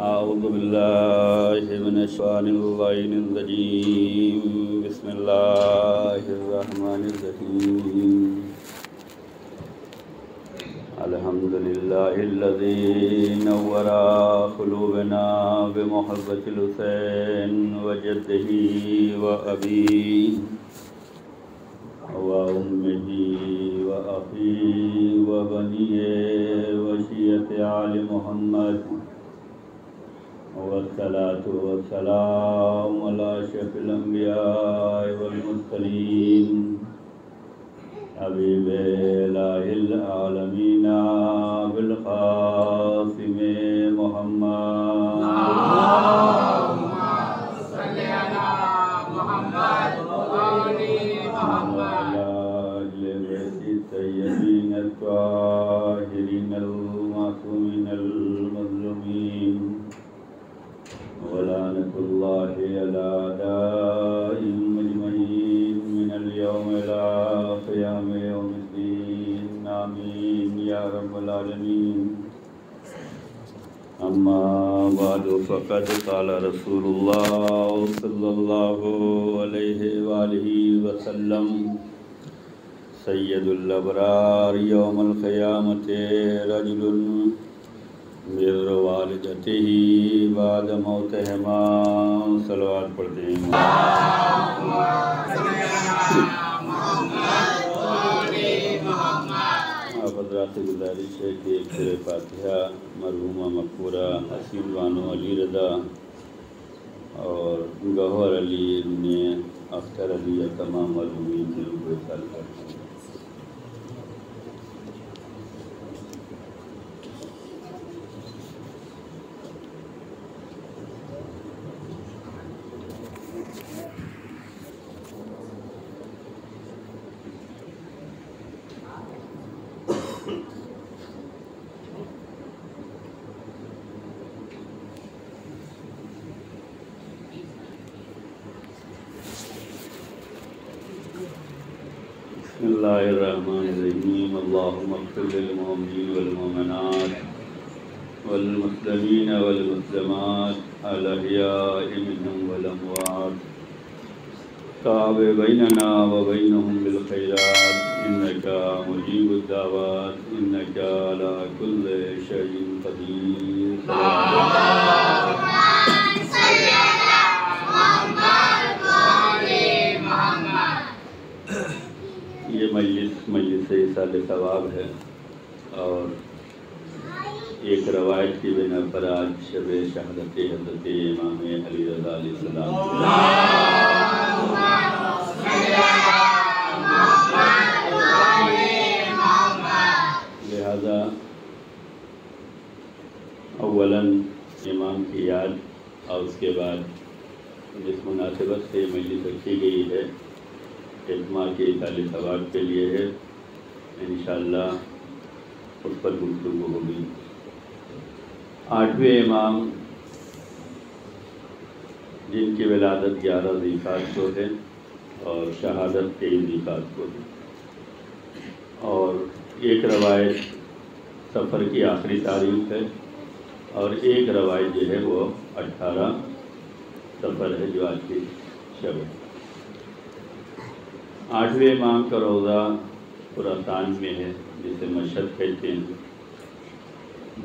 أعوذ بالله من الشيطان الرجيم بسم الله الرحمن الرحيم الحمد لله الذي نور قلوبنا بمحبة الحسين وجده وأبيه وأمه وأخيه وبنيه وشيعة آل محمد والصلاة والسلام على أشرف الأنبياء والمرسلين حبيب إله العالمين بالقاسم محمد اللهم صل على محمد وآل محمد وعلى آل بيت الطيبين الطاهرين المعصومين المظلومين ولعنة الله على أعدائهم أجمعين من اليوم إلى قيام يوم الدين آمين يا رب العالمين أما بعد فقد قال رسول الله صلى الله عليه وآله وسلم سيد الأبرار يوم القيامة رجل بر والدته بعد موتهما صلوات پڑھتے ہیں آپ حضرات سے گزارش ہے کہ ایک سورہ فاتحہ مرحومہ مقبورہ حسین بانو علی رضا اور گوہر علی نے اختر علی یا تمام مرحومین کے لوگ سال کرتے ہیں بسم اللہ الرحمن الرحیم اللہم اغفر للمؤمنین والمؤمنات والمسلمین والمسلمات الاحیاء منهم والاموات تاب بیننا وبینہم بالخیرات انک مجیب الدعوات انک علی کل شیء قدیر یہ مجلس ایصال ثواب ہے اور ایک روایت کی بنا پر آج شب شہادت حضرت امام علی رضا علیہ السلام لہذا اولاً امام کی یاد اور اس کے بعد جس مناسبت سے مجلس رکھی گئی ہے اجتماع کے ایصال ثواب کے لیے ہے انشاءاللہ اس پر گفتگو ہوگی۔ 8ویں امام جن کی ولادت 11 ذوالقعدہ کو ہے اور شہادت 23 ذوالقعدہ کو ہے اور ایک روایت سفر کی آخری تاریخ ہے اور ایک روایت جو ہے وہ 18 سفر ہے جو آج کی شب ہے۔ 8ویں امام کا روضہ خراسان میں ہے جسے مشہد کہتے ہیں،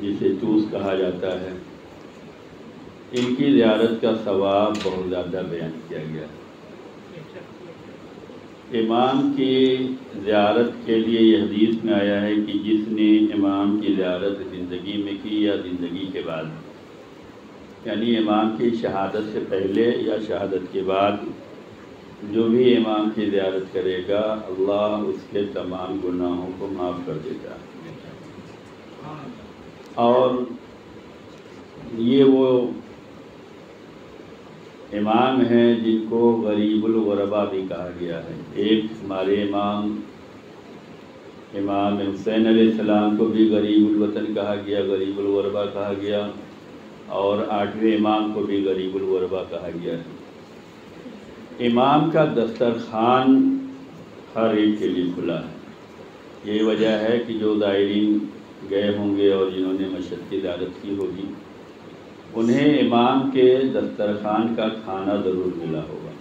جسے توس کہا جاتا ہے۔ ان کی زیارت کا ثواب بہت زیادہ بیان کیا گیا ہے۔ امام کی زیارت کے لیے یہ حدیث میں آیا ہے کہ جس نے امام کی زیارت زندگی میں کی یا زندگی کے بعد، یعنی امام کی شہادت سے پہلے یا شہادت کے بعد جو بھی امام کی زیارت کرے گا اللہ اس کے تمام گناہوں کو معاف کر دے گا۔ اور یہ وہ امام ہیں جن کو غریب الغربا بھی کہا گیا ہے۔ ایک ہمارے امام حسین علیہ السلام کو بھی غریب الوطن کہا گیا، غریب الغربا کہا گیا، اور 8ویں امام کو بھی غریب الغربا کہا گیا ہے۔ امام کا دسترخوان ہر ایک کے لیے کھلا ہے۔ یہی وجہ ہے کہ جو زائرین گئے ہوں گے اور جنہوں نے مشہد کی زیارت کی ہوگی انہیں امام کے دسترخوان کا کھانا ضرور ملا ہوگا،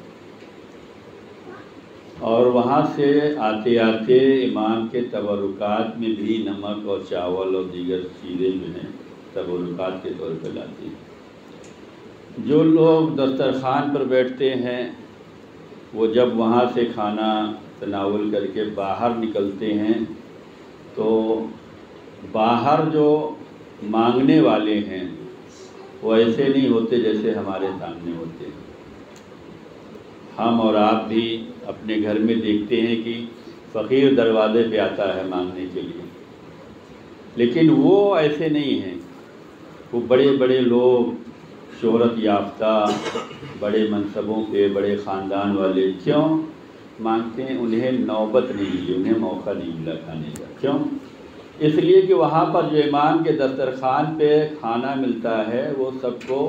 اور وہاں سے آتے آتے امام کے تبرکات میں بھی نمک اور چاول اور دیگر چیزیں جو ہیں تبرکات کے طور پہ لاتے ہیں۔ جو لوگ دسترخوان پر بیٹھتے ہیں وہ جب وہاں سے کھانا تناول کر کے باہر نکلتے ہیں تو باہر جو مانگنے والے ہیں وہ ایسے نہیں ہوتے جیسے ہمارے سامنے ہوتے ہیں۔ ہم اور آپ بھی اپنے گھر میں دیکھتے ہیں کہ فقیر دروازے پہ آتا ہے مانگنے کے لیے، لیکن وہ ایسے نہیں ہیں۔ وہ بڑے بڑے لوگ، شہرت یافتہ، بڑے منصبوں پہ، بڑے خاندان والے کیوں مانگتے ہیں؟ انہیں نوبت نہیں ملی، انہیں موقع نہیں ملا کھانے کا۔ کیوں؟ اس لیے کہ وہاں پر جو امام کے دسترخوان پہ کھانا ملتا ہے وہ سب کو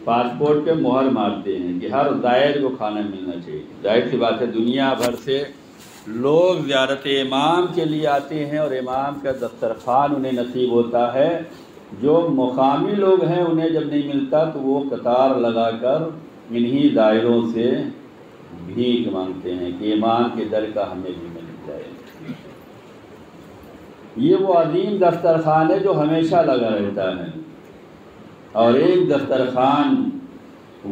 پاسپورٹ پہ مہر مارتے ہیں کہ ہر زائر کو کھانا ملنا چاہیے۔ ظاہر سی بات ہے دنیا بھر سے لوگ زیارت امام کے لیے آتے ہیں اور امام کا دسترخوان انہیں نصیب ہوتا ہے۔ جو مقامی لوگ ہیں انہیں جب نہیں ملتا تو وہ قطار لگا کر انہی زائروں سے بھیک مانگتے ہیں کہ امام کے در کا ہمیں بھی مل جائے۔ یہ وہ عظیم دسترخوان ہے جو ہمیشہ لگا رہتا ہے، اور ایک دسترخوان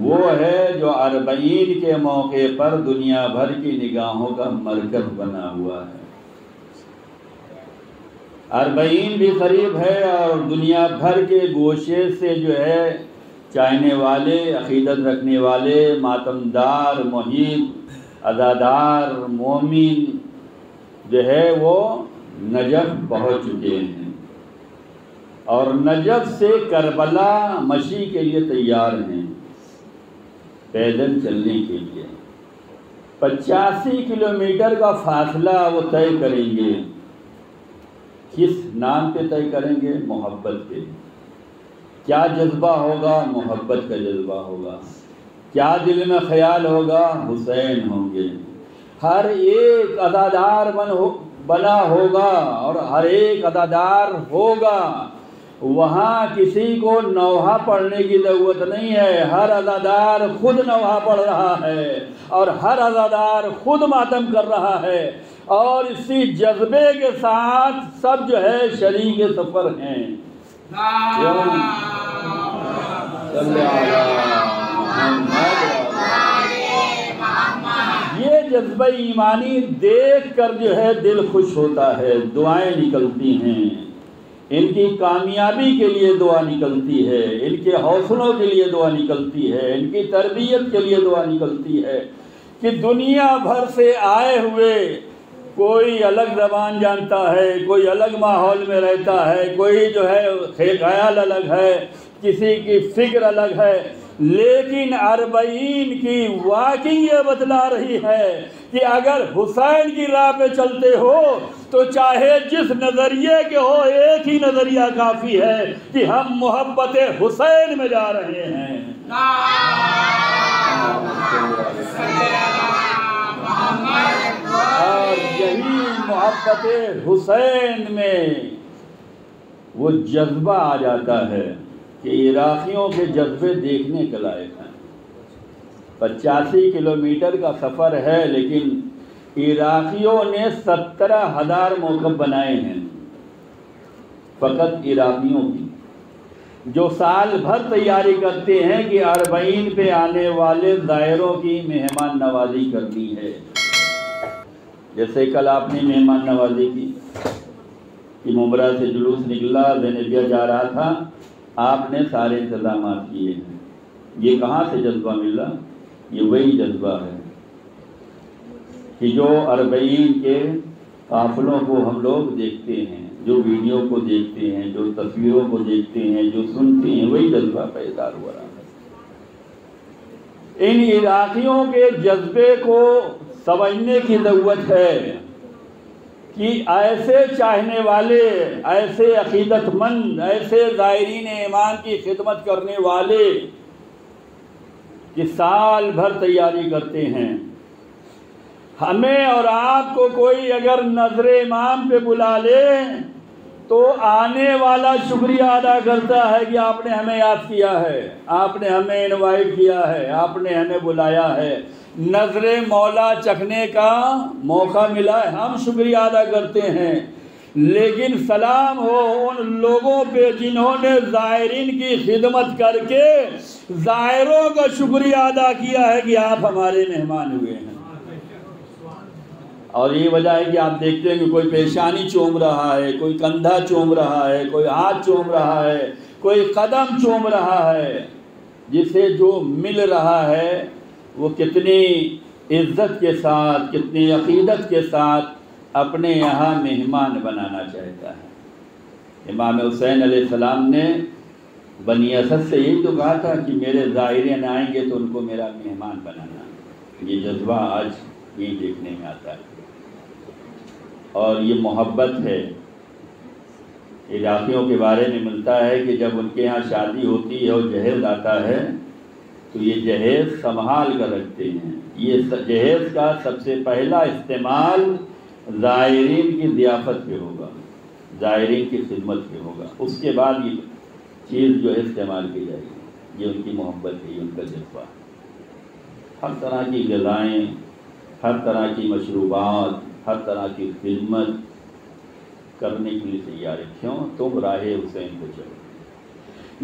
وہ ہے جو اربعین کے موقع پر دنیا بھر کی نگاہوں کا مرکز بنا ہوا ہے۔ اربعین بھی قریب ہے اور دنیا بھر کے گوشے سے جو ہے چاہنے والے، عقیدت رکھنے والے، ماتمدار، محب، عزادار، مومن جو ہے وہ نجف پہنچ چکے ہیں، اور نجف سے کربلا مشی کے لیے تیار ہیں، پیدل چلنے کے لیے 85 کلومیٹر کا فاصلہ وہ طے کریں گے۔ کس نام پہ طے کریں گے؟ محبت پہ۔ کیا جذبہ ہوگا؟ محبت کا جذبہ ہوگا۔ کیا دل میں خیال ہوگا؟ حسین ہوں گے۔ ہر ایک عزادار بنا ہوگا اور ہر ایک عزادار ہوگا۔ وہاں کسی کو نوحہ پڑھنے کی ضرورت نہیں ہے، ہر عزادار خود نوحہ پڑھ رہا ہے اور ہر عزادار خود ماتم کر رہا ہے، اور اسی جذبے کے ساتھ سب جو ہے شریک سفر ہیں۔ یہ جذبہ ایمانی دیکھ کر جو ہے دل خوش ہوتا ہے، دعائیں نکلتی ہیں، ان کی کامیابی کے لیے دعا نکلتی ہے، ان کے حوصلوں کے لیے دعا نکلتی ہے، ان کی تربیت کے لیے دعا نکلتی ہے کہ دنیا بھر سے آئے ہوئے کوئی الگ زبان جانتا ہے، کوئی الگ ماحول میں رہتا ہے، کوئی جو ہے خیال الگ ہے، کسی کی فکر الگ ہے، لیکن اربعین کی واکنگ یہ بتلا رہی ہے کہ اگر حسین کی راہ پہ چلتے ہو تو چاہے جس نظریے کے ہو ایک ہی نظریہ کافی ہے کہ ہم محبت حسین میں جا رہے ہیں۔ اور یہی محبت حسین میں وہ جذبہ آ جاتا ہے کہ عراقیوں کے جذبے دیکھنے کے لائق ہیں۔ 85 کلومیٹر کا سفر ہے لیکن عراقیوں نے 17,000 موقف بنائے ہیں، فقط عراقیوں کی، جو سال بھر تیاری کرتے ہیں کہ اربعین پہ آنے والے زائروں کی مہمان نوازی کرنی ہے۔ جیسے کل آپ نے مہمان نوازی کی کہ ممبرا سے جلوس نکلا، زینبیہ جا رہا تھا، آپ نے سارے انتظامات کیے ہیں۔ یہ کہاں سے جذبہ ملا؟ یہ وہی جذبہ ہے کہ جو اربعین کے قافلوں کو ہم لوگ دیکھتے ہیں، جو ویڈیو کو دیکھتے ہیں، جو تصویروں کو دیکھتے ہیں، جو سنتے ہیں، وہی جذبہ پیدا ہوا رہا ہے۔ ان عراقیوں کے جذبے کو سمجھنے کی ضرورت ہے کہ ایسے چاہنے والے، ایسے عقیدت مند، ایسے زائرین امام کی خدمت کرنے والے کہ سال بھر تیاری کرتے ہیں، ہمیں اور آپ کو کوئی اگر نظر امام پہ بلا لے تو آنے والا شکریہ ادا کرتا ہے کہ آپ نے ہمیں یاد کیا ہے، آپ نے ہمیں انوائٹ کیا ہے، آپ نے ہمیں بلایا ہے، نظر مولا چکھنے کا موقع ملا ہے، ہم شکریہ ادا کرتے ہیں۔ لیکن سلام ہو ان لوگوں پہ جنہوں نے زائرین کی خدمت کر کے زائروں کا شکریہ ادا کیا ہے کہ آپ ہمارے مہمان ہوئے ہیں۔ اور یہ وجہ ہے کہ آپ دیکھتے ہیں کہ کوئی پیشانی چوم رہا ہے، کوئی کندھا چوم رہا ہے، کوئی ہاتھ چوم رہا ہے، کوئی قدم چوم رہا ہے، جسے جو مل رہا ہے وہ کتنی عزت کے ساتھ، کتنی عقیدت کے ساتھ اپنے یہاں مہمان بنانا چاہتا ہے۔ امام حسین علیہ السلام نے بنی اسد سے یہی تو کہا تھا کہ میرے زائرین آئیں گے تو ان کو میرا مہمان بنانا۔ یہ جذبہ آج یہی دیکھنے میں آتا ہے، اور یہ محبت ہے۔ عراقیوں کے بارے میں ملتا ہے کہ جب ان کے ہاں شادی ہوتی ہے اور جہیز آتا ہے تو یہ جہیز سنبھال کر رکھتے ہیں۔ یہ جہیز کا سب سے پہلا استعمال زائرین کی ضیافت پہ ہوگا، زائرین کی خدمت پہ ہوگا، اس کے بعد یہ چیز جو ہے استعمال کی جائے گی۔ یہ ان کی محبت ہے، یہ ان کا جذبہ۔ ہر طرح کی غذائیں، ہر طرح کی مشروبات، ہر طرح کی خدمت کرنے کے لیے تیار ہے۔ کیوں؟ تم راہ حسین پہ چلو۔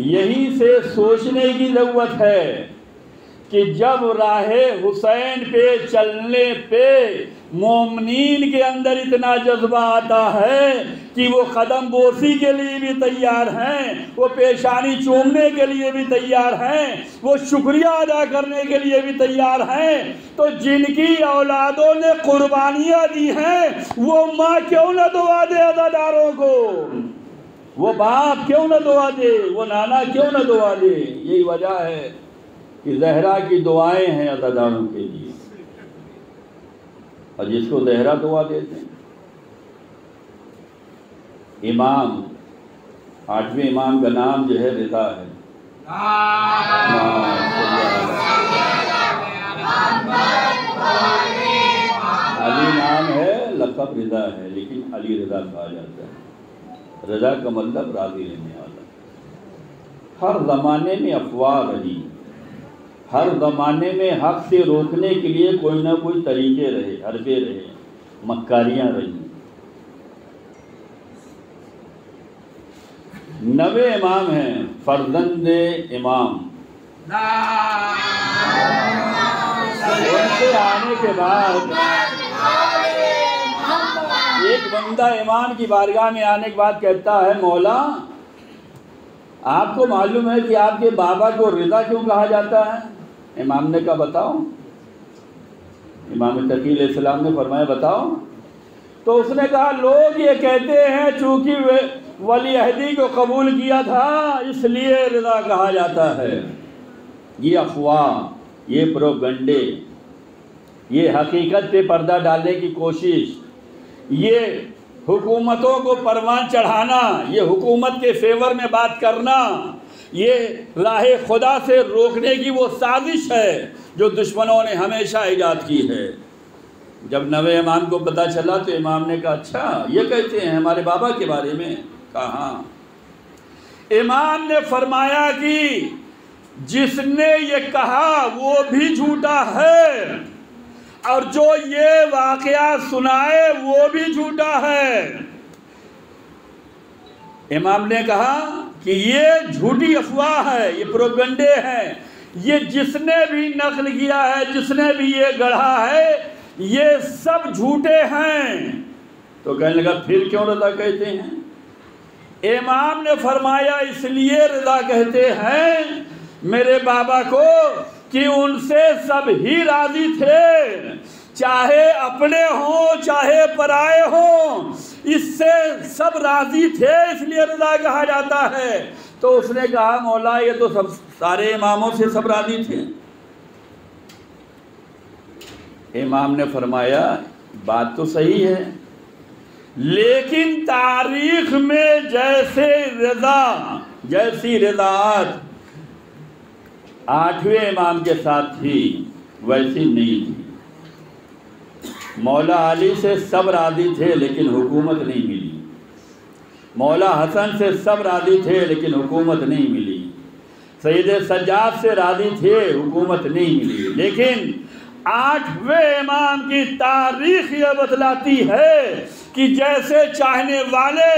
یہیں سے سوچنے کی ضرورت ہے کہ جب راہ حسین پہ چلنے پہ مومنین کے اندر اتنا جذبہ آتا ہے کہ وہ قدم بوسی کے لیے بھی تیار ہیں، وہ پیشانی چومنے کے لیے بھی تیار ہیں، وہ شکریہ ادا کرنے کے لیے بھی تیار ہیں، تو جن کی اولادوں نے قربانیاں دی ہیں وہ ماں کیوں نہ دعا دے عزاداروں کو، وہ باپ کیوں نہ دعا دے، وہ نانا کیوں نہ دعا دے۔ یہی وجہ ہے کہ زہرا کی دعائیں ہیں عزاداروں کے لیے، اور جس کو زہرا دعا دیتے ہیں۔ امام، 8ویں امام کا نام جو ہے رضا ہے۔ علی نام ہے، لقب رضا ہے، لیکن علی رضا کہا جاتا ہے۔ رضا کا مطلب راضی رہنے والا۔ ہر زمانے میں افواہ رہی، ہر زمانے میں حق سے روکنے کے لیے کوئی نہ کوئی طریقے رہے، حربے رہے، مکاریاں رہی۔ 9 امام ہیں، فرزند امام۔ ان سے آنے کے بعد ایک بندہ امام کی بارگاہ میں آنے کے بعد کہتا ہے، مولا آپ کو معلوم ہے کہ آپ کے بابا کو رضا کیوں کہا جاتا ہے؟ امام نے کہا بتاؤ۔ امام تقی علیہ السلام نے فرمایا بتاؤ۔ تو اس نے کہا لوگ یہ کہتے ہیں چونکہ ولی عہدی کو قبول کیا تھا اس لیے رضا کہا جاتا ہے۔ یہ افواہ، یہ پروگنڈے، یہ حقیقت پہ پردہ ڈالنے کی کوشش، یہ حکومتوں کو پروان چڑھانا، یہ حکومت کے فیور میں بات کرنا، یہ راہ خدا سے روکنے کی وہ سازش ہے جو دشمنوں نے ہمیشہ ایجاد کی ہے۔ جب 9 امام کو پتہ چلا تو امام نے کہا اچھا یہ کہتے ہیں ہمارے بابا کے بارے میں؟ کہا ہاں۔ امام نے فرمایا کہ جس نے یہ کہا وہ بھی جھوٹا ہے، اور جو یہ واقعہ سنائے وہ بھی جھوٹا ہے۔ امام نے کہا کہ یہ جھوٹی افواہ ہے، یہ پروگنڈے ہیں، یہ جس نے بھی نقل کیا ہے، جس نے بھی یہ گڑھا ہے، یہ سب جھوٹے ہیں۔ تو کہنے لگا پھر کیوں رضا کہتے ہیں؟ امام نے فرمایا اس لیے رضا کہتے ہیں میرے بابا کو کہ ان سے سب ہی راضی تھے، چاہے اپنے ہوں چاہے پرائے ہوں، اس سے سب راضی تھے اس لیے رضا کہا جاتا ہے۔ تو اس نے کہا مولا یہ تو سب سارے اماموں سے سب راضی تھے۔ امام نے فرمایا بات تو صحیح ہے، لیکن تاریخ میں جیسی رضاعت 8ویں امام کے ساتھ تھی ویسی نہیں تھی۔ مولا علی سے سب راضی تھے لیکن حکومت نہیں ملی، مولا حسن سے سب راضی تھے لیکن حکومت نہیں ملی، سید سجاد سے راضی تھے، حکومت نہیں ملی، لیکن 8ویں امام کی تاریخ یہ بتلاتی ہے کہ جیسے چاہنے والے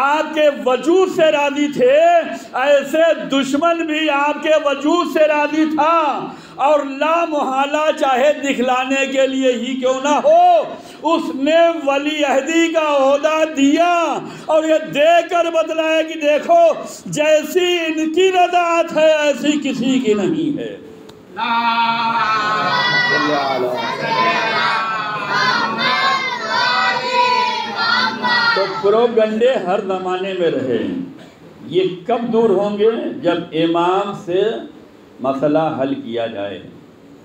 آپ کے وجود سے راضی تھے، ایسے دشمن بھی آپ کے وجود سے راضی تھا، اور لا محالہ چاہے دکھلانے کے لیے ہی کیوں نہ ہو اس نے ولی عہدی کا عہدہ دیا، اور یہ دے کر بتلایا کہ دیکھو جیسی ان کی رضاعت ہے ایسی کسی کی نہیں ہے۔ تو پروگنڈے ہر زمانے میں رہے، یہ کب دور ہوں گے؟ جب امام سے مسئلہ حل کیا جائے۔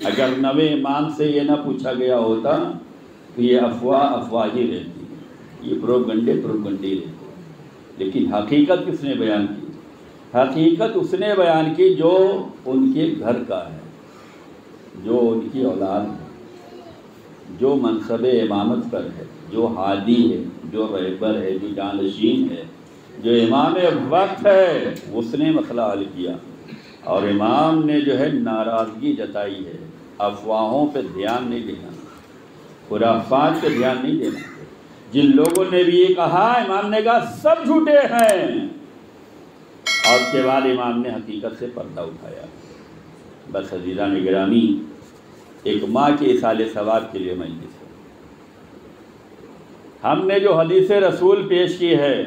اگر نویں امام سے یہ نہ پوچھا گیا ہوتا تو یہ افواہ ہی رہتی، یہ پروگنڈے رہتے، لیکن حقیقت کس نے بیان کی؟ حقیقت اس نے بیان کی جو ان کے گھر کا ہے، جو ان کی اولاد ہے، جو منصب امامت پر ہے، جو ہادی ہے، جو رہبر ہے، جو جانشین ہے، جو امام وقت ہے، اس نے مسئلہ حل کیا۔ اور امام نے جو ہے ناراضگی جتائی ہے، افواہوں پہ دھیان نہیں دینا، خرافات پہ دھیان نہیں دینا۔ جن لوگوں نے بھی یہ کہا، امام نے کہا سب جھوٹے ہیں، اور اس کے بعد امام نے حقیقت سے پردہ اٹھایا۔ بس عزیزان گرامی، ایک ماں کے اصال ثواب کے لیے مجلس ہے۔ ہم نے جو حدیث رسول پیش کی ہے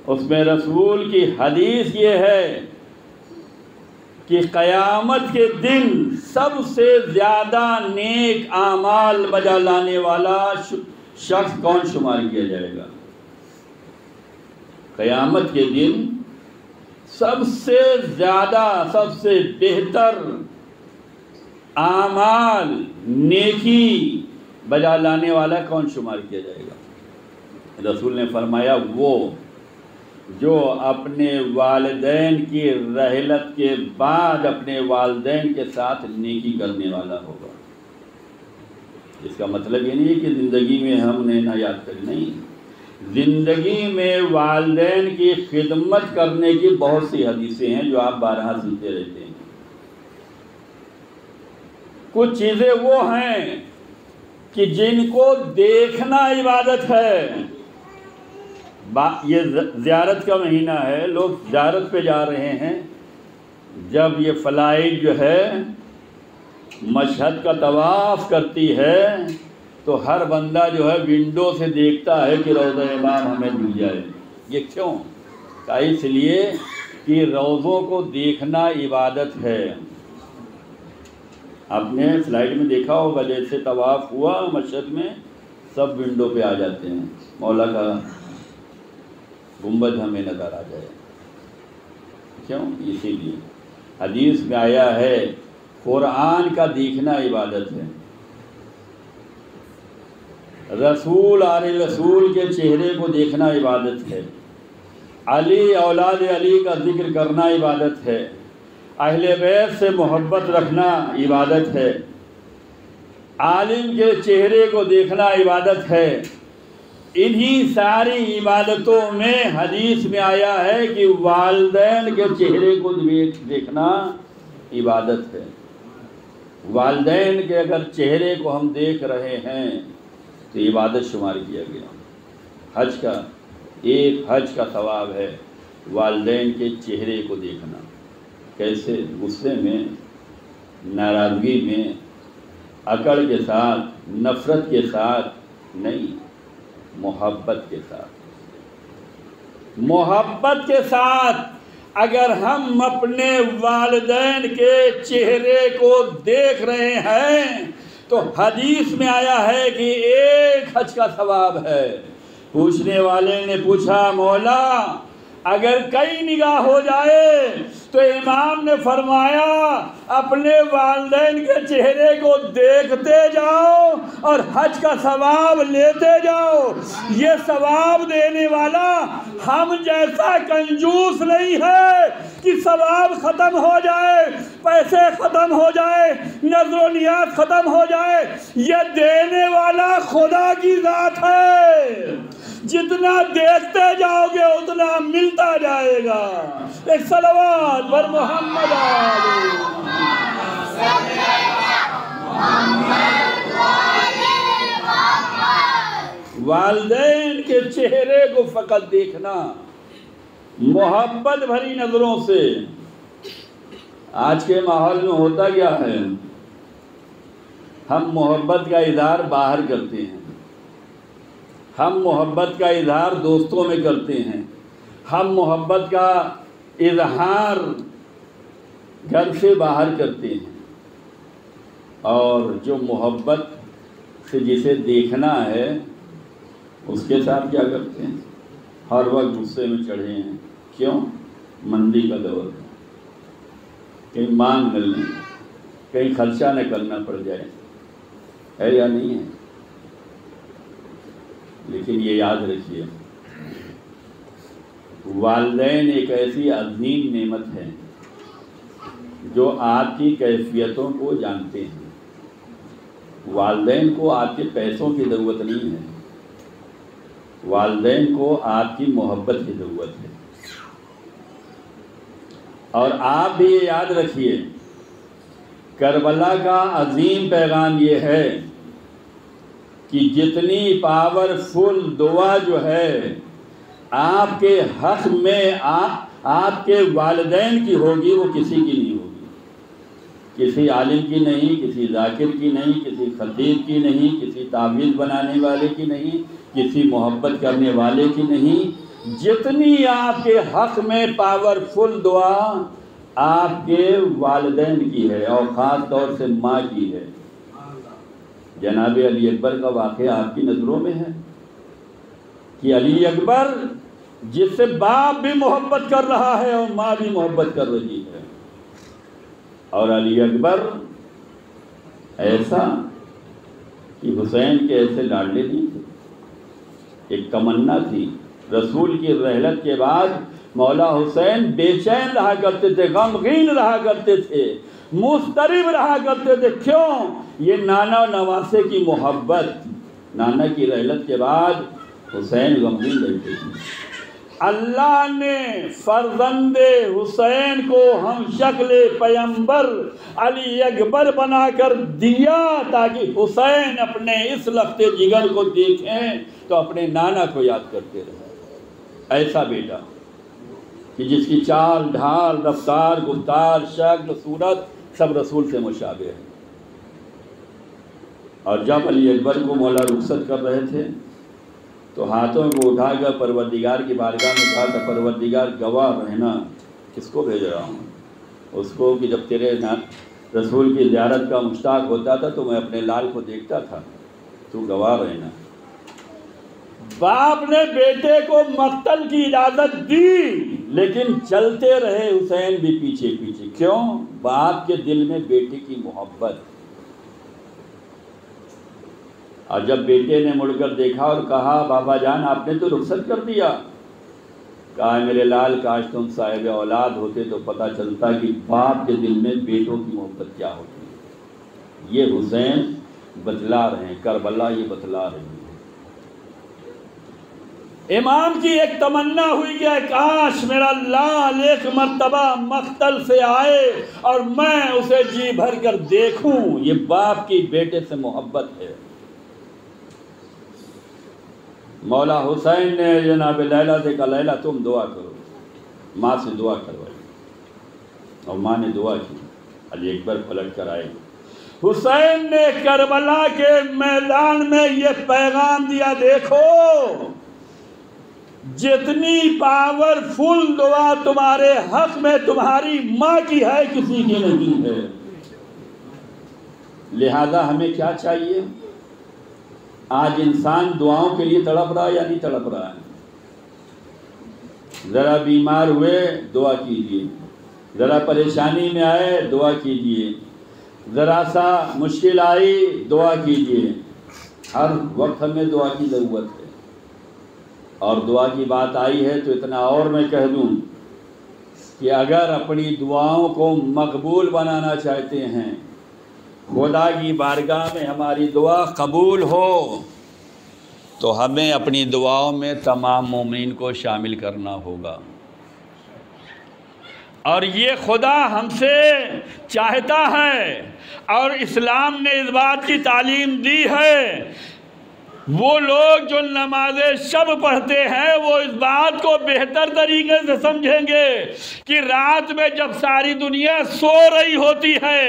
اس میں رسول کی حدیث یہ ہے کہ قیامت کے دن سب سے زیادہ نیک اعمال بجا لانے والا شخص کون شمار کیا جائے گا؟ قیامت کے دن سب سے زیادہ، سب سے بہتر اعمال نیکی بجا لانے والا کون شمار کیا جائے گا؟ رسول نے فرمایا وہ جو اپنے والدین کی رحلت کے بعد اپنے والدین کے ساتھ نیکی کرنے والا ہوگا۔ اس کا مطلب یہ نہیں ہے کہ زندگی میں ہم نے نہ یاد کر، نہیں، زندگی میں والدین کی خدمت کرنے کی بہت سی حدیثیں ہیں جو آپ بارہا سنتے رہتے ہیں۔ کچھ چیزیں وہ ہیں کہ جن کو دیکھنا عبادت ہے۔ یہ زیارت کا مہینہ ہے، لوگ زیارت پہ جا رہے ہیں۔ جب یہ فلائٹ جو ہے مشہد کا طواف کرتی ہے تو ہر بندہ جو ہے ونڈو سے دیکھتا ہے کہ روضہ امام ہمیں مل جائے۔ یہ کیوں؟ کہ اس لیے کہ روضوں کو دیکھنا عبادت ہے۔ آپ نے فلائٹ میں دیکھا ہوگا، جیسے طواف ہوا مشہد میں سب ونڈو پہ آ جاتے ہیں، مولا کا گنبد ہمیں نظر آ جائے۔ کیوں؟ اسی لیے حدیث میں آیا ہے قرآن کا دیکھنا عبادت ہے، رسول آل رسول کے چہرے کو دیکھنا عبادت ہے، علی اولاد علی کا ذکر کرنا عبادت ہے، اہل بیت سے محبت رکھنا عبادت ہے، عالم کے چہرے کو دیکھنا عبادت ہے۔ انہی ساری عبادتوں میں حدیث میں آیا ہے کہ والدین کے چہرے کو دیکھنا عبادت ہے۔ والدین کے اگر چہرے کو ہم دیکھ رہے ہیں تو عبادت شمار کیا گیا۔ حج کا ایک حج کا ثواب ہے والدین کے چہرے کو دیکھنا۔ کیسے؟ غصے میں، ناراضگی میں، اکڑ کے ساتھ، نفرت کے ساتھ نہیں، محبت کے ساتھ۔ محبت کے ساتھ اگر ہم اپنے والدین کے چہرے کو دیکھ رہے ہیں تو حدیث میں آیا ہے کہ ایک حج کا ثواب ہے۔ پوچھنے والے نے پوچھا مولا اگر کئی نگاہ ہو جائے تو امام نے فرمایا اپنے والدین کے چہرے کو دیکھتے جاؤ اور حج کا ثواب لیتے جاؤ۔ یہ ثواب دینے والا ہم جیسا کنجوس نہیں ہے کہ ثواب ختم ہو جائے، پیسے ختم ہو جائے، نظر و نیاز ختم ہو جائے۔ یہ دینے والا خدا کی ذات ہے۔ جتنا دیکھتے جاؤ گے اتنا ملتا جائے گا۔ ایک صلوات پر محمد والدین کے چہرے کو فقط دیکھنا محبت بھری نظروں سے۔ آج کے ماحول میں ہوتا کیا ہے، ہم محبت کا اظہار باہر کرتے ہیں، ہم محبت کا اظہار دوستوں میں کرتے ہیں، ہم محبت کا اظہار گھر سے باہر کرتے ہیں، اور جو محبت سے جسے دیکھنا ہے اس کے ساتھ کیا کرتے ہیں، ہر وقت غصے میں چڑھے ہیں۔ کیوں؟ مندی کا دور ہے، کہیں مانگ نہ لیں، کہیں خرچہ نہ کرنا پڑ جائے، ہے یا نہیں ہے؟ لیکن یہ یاد رکھیے، والدین ایک ایسی عظیم نعمت ہے جو آپ کی کیفیتوں کو جانتے ہیں۔ والدین کو آپ کے پیسوں کی ضرورت نہیں ہے، والدین کو آپ کی محبت کی ضرورت ہے۔ اور آپ بھی یہ یاد رکھیے، کربلا کا عظیم پیغام یہ ہے کہ جتنی پاورفل دعا جو ہے آپ کے حق میں آپ کے والدین کی ہوگی، وہ کسی کی نہیں ہوگی، کسی عالم کی نہیں، کسی ذاکر کی نہیں، کسی خطیب کی نہیں، کسی تعویذ بنانے والے کی نہیں، کسی محبت کرنے والے کی نہیں۔ جتنی آپ کے حق میں پاورفل دعا آپ کے والدین کی ہے، اور خاص طور سے ماں کی ہے۔ جناب علی اکبر کا واقعہ آپ کی نظروں میں ہے کہ علی اکبر جس سے باپ بھی محبت کر رہا ہے اور ماں بھی محبت کر رہی ہے، اور علی اکبر ایسا کہ حسین کے ایسے لاڈلے نہیں تھے۔ ایک تمنا تھی، رسول کی رحلت کے بعد مولا حسین بے چین رہا کرتے تھے، غمگین رہا کرتے تھے، مضطرب رہا کرتے تھے۔ کیوں؟ یہ نانا نواسے کی محبت۔ نانا کی رحلت کے بعد حسین غمگین رہتے تھے۔ اللہ نے فرزند حسین کو ہم شکل پیمبر علی اکبر بنا کر دیا تاکہ حسین اپنے اس لخت جگر کو دیکھیں تو اپنے نانا کو یاد کرتے رہیں۔ ایسا بیٹا کہ جس کی چال ڈھال، رفتار، گفتار، شکل، صورت سب رسول سے مشابہ ہے۔ اور جب علی اکبر کو مولا رخصت کر رہے تھے تو ہاتھوں کو اٹھا کر پروردگار کی بارگاہ میں کہا تھا، پروردگار گواہ رہنا، کس کو بھیج رہا ہوں؟ اس کو کہ جب تیرے رسول کی زیارت کا مشتاق ہوتا تھا تو میں اپنے لال کو دیکھتا تھا، تو گواہ رہنا۔ باپ نے بیٹے کو مقتل کی اجازت دی، لیکن چلتے رہے حسین بھی پیچھے پیچھے۔ کیوں؟ باپ کے دل میں بیٹے کی محبت۔ اور جب بیٹے نے مڑ کر دیکھا اور کہا، بابا جان آپ نے تو رخصت کر دیا، کہا میرے لال کاش تم صاحب اولاد ہوتے تو پتہ چلتا کہ باپ کے دل میں بیٹوں کی محبت کیا ہوتی ہے۔ یہ حسین بتلا رہے ہیں، کربلا یہ بتلا رہے ہیں۔ امام کی ایک تمنا ہوئی کہ کاش میرا لال ایک مرتبہ مقتل سے آئے اور میں اسے جی بھر کر دیکھوں۔ یہ باپ کی بیٹے سے محبت ہے۔ مولا حسین نے جناب لیلا سے کہا، لیلا تم دعا کرو، ماں سے دعا کروائی، اور ماں نے دعا کی۔ علی اکبر پلٹ کر آئے۔ حسین نے کربلا کے میدان میں یہ پیغام دیا، دیکھو جتنی پاورفل دعا تمہارے حق میں تمہاری ماں کی ہے کسی کی نہیں ہے۔ لہذا ہمیں کیا چاہیے؟ آج انسان دعاؤں کے لیے تڑپ رہا ہے یا نہیں تڑپ رہا ہے؟ ذرا بیمار ہوئے دعا کیجیے، ذرا پریشانی میں آئے دعا کیجیے، ذرا سا مشکل آئی دعا کیجیے۔ ہر وقت ہمیں دعا کی ضرورت ہے۔ اور دعا کی بات آئی ہے تو اتنا اور میں کہہ دوں کہ اگر اپنی دعاؤں کو مقبول بنانا چاہتے ہیں، خدا کی بارگاہ میں ہماری دعا قبول ہو، تو ہمیں اپنی دعاؤں میں تمام مومنین کو شامل کرنا ہوگا، اور یہ خدا ہم سے چاہتا ہے، اور اسلام نے اس بات کی تعلیم دی ہے۔ وہ لوگ جو نماز شب پڑھتے ہیں وہ اس بات کو بہتر طریقے سے سمجھیں گے کہ رات میں جب ساری دنیا سو رہی ہوتی ہے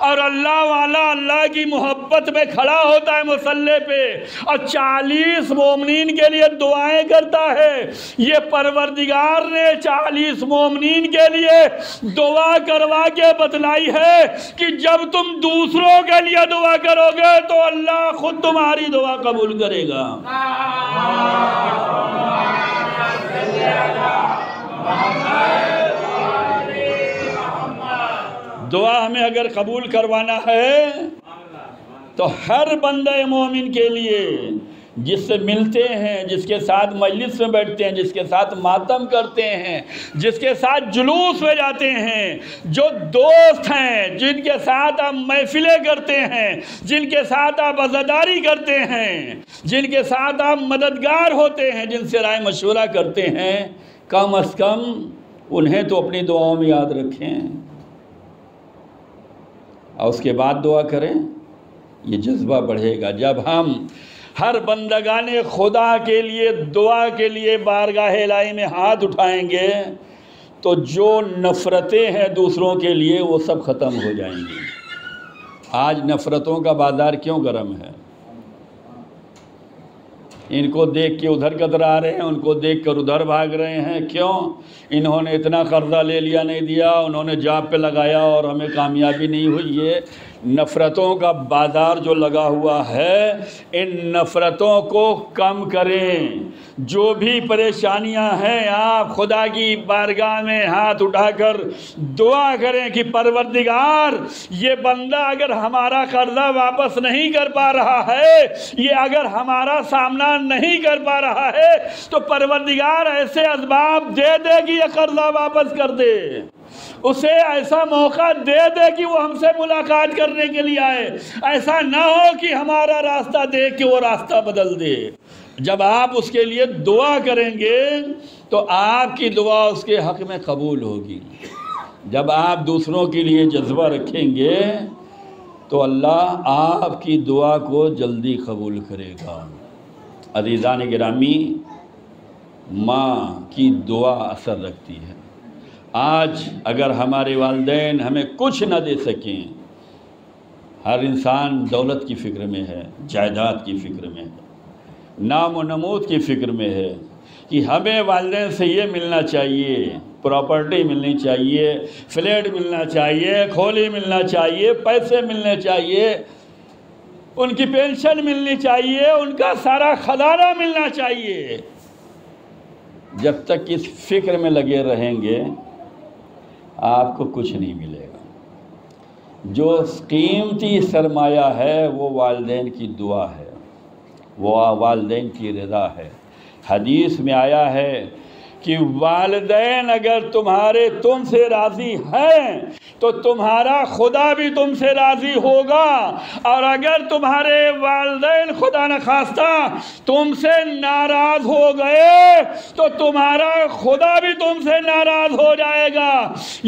اور اللہ والا اللہ کی محبت میں کھڑا ہوتا ہے مصلی پہ اور 40 مومنین کے لیے دعائیں کرتا ہے، یہ پروردگار نے 40 مومنین کے لیے دعا کروا کے بتلائی ہے کہ جب تم دوسروں کے لیے دعا کرو گے تو اللہ خود تمہاری دعا قبول کرے گا۔ دعا ہمیں اگر قبول کروانا ہے تو ہر بندہ مومن کے لیے جس سے ملتے ہیں، جس کے ساتھ مجلس میں بیٹھتے ہیں، جس کے ساتھ ماتم کرتے ہیں، جس کے ساتھ جلوس میں جاتے ہیں، جو دوست ہیں، جن کے ساتھ آپ محفلیں کرتے ہیں، جن کے ساتھ آپ عزاداری کرتے ہیں، جن کے ساتھ آپ مددگار ہوتے ہیں، جن سے رائے مشورہ کرتے ہیں، کم از کم انہیں تو اپنی دعاؤں میں یاد رکھیں اور اس کے بعد دعا کریں۔ یہ جذبہ بڑھے گا جب ہم ہر بندگان خدا کے لیے دعا کے لیے بارگاہ الہی میں ہاتھ اٹھائیں گے تو جو نفرتیں ہیں دوسروں کے لیے وہ سب ختم ہو جائیں گی۔ آج نفرتوں کا بازار کیوں گرم ہے؟ ان کو دیکھ کے ادھر کترا رہے ہیں، ان کو دیکھ کر ادھر بھاگ رہے ہیں۔ کیوں؟ انہوں نے اتنا قرضہ لے لیا نہیں دیا، انہوں نے جاب پہ لگایا اور ہمیں کامیابی نہیں ہوئی۔ یہ نفرتوں کا بازار جو لگا ہوا ہے، ان نفرتوں کو کم کریں۔ جو بھی پریشانیاں ہیں آپ خدا کی بارگاہ میں ہاتھ اٹھا کر دعا کریں کہ پروردگار یہ بندہ اگر ہمارا قرضہ واپس نہیں کر پا رہا ہے، یہ اگر ہمارا سامنا نہیں کر پا رہا ہے تو پروردگار ایسے اسباب دے دے کہ یہ قرضہ واپس کر دے، اسے ایسا موقع دے دے کہ وہ ہم سے ملاقات کرنے کے لیے آئے، ایسا نہ ہو کہ ہمارا راستہ دیکھ کے وہ راستہ بدل دے۔ جب آپ اس کے لیے دعا کریں گے تو آپ کی دعا اس کے حق میں قبول ہوگی۔ جب آپ دوسروں کے لیے جذبہ رکھیں گے تو اللہ آپ کی دعا کو جلدی قبول کرے گا۔ عزیزان گرامی، ماں کی دعا اثر رکھتی ہے۔ آج اگر ہمارے والدین ہمیں کچھ نہ دے سکیں، ہر انسان دولت کی فکر میں ہے، جائیداد کی فکر میں ہے، نام و نمود کی فکر میں ہے کہ ہمیں والدین سے یہ ملنا چاہیے، پراپرٹی ملنی چاہیے، فلیٹ ملنا چاہیے، کھولی ملنا چاہیے، پیسے ملنے چاہیے، ان کی پینشن ملنی چاہیے، ان کا سارا خزانہ ملنا چاہیے۔ جب تک اس فکر میں لگے رہیں گے آپ کو کچھ نہیں ملے گا۔ جو قیمتی سرمایہ ہے وہ والدین کی دعا ہے، وہ والدین کی رضا ہے۔ حدیث میں آیا ہے کہ والدین اگر تم سے راضی ہیں تو تمہارا خدا بھی تم سے راضی ہوگا، اور اگر تمہارے والدین خدا نخواستہ تم سے ناراض ہو گئے تو تمہارا خدا بھی تم سے ناراض ہو جائے گا۔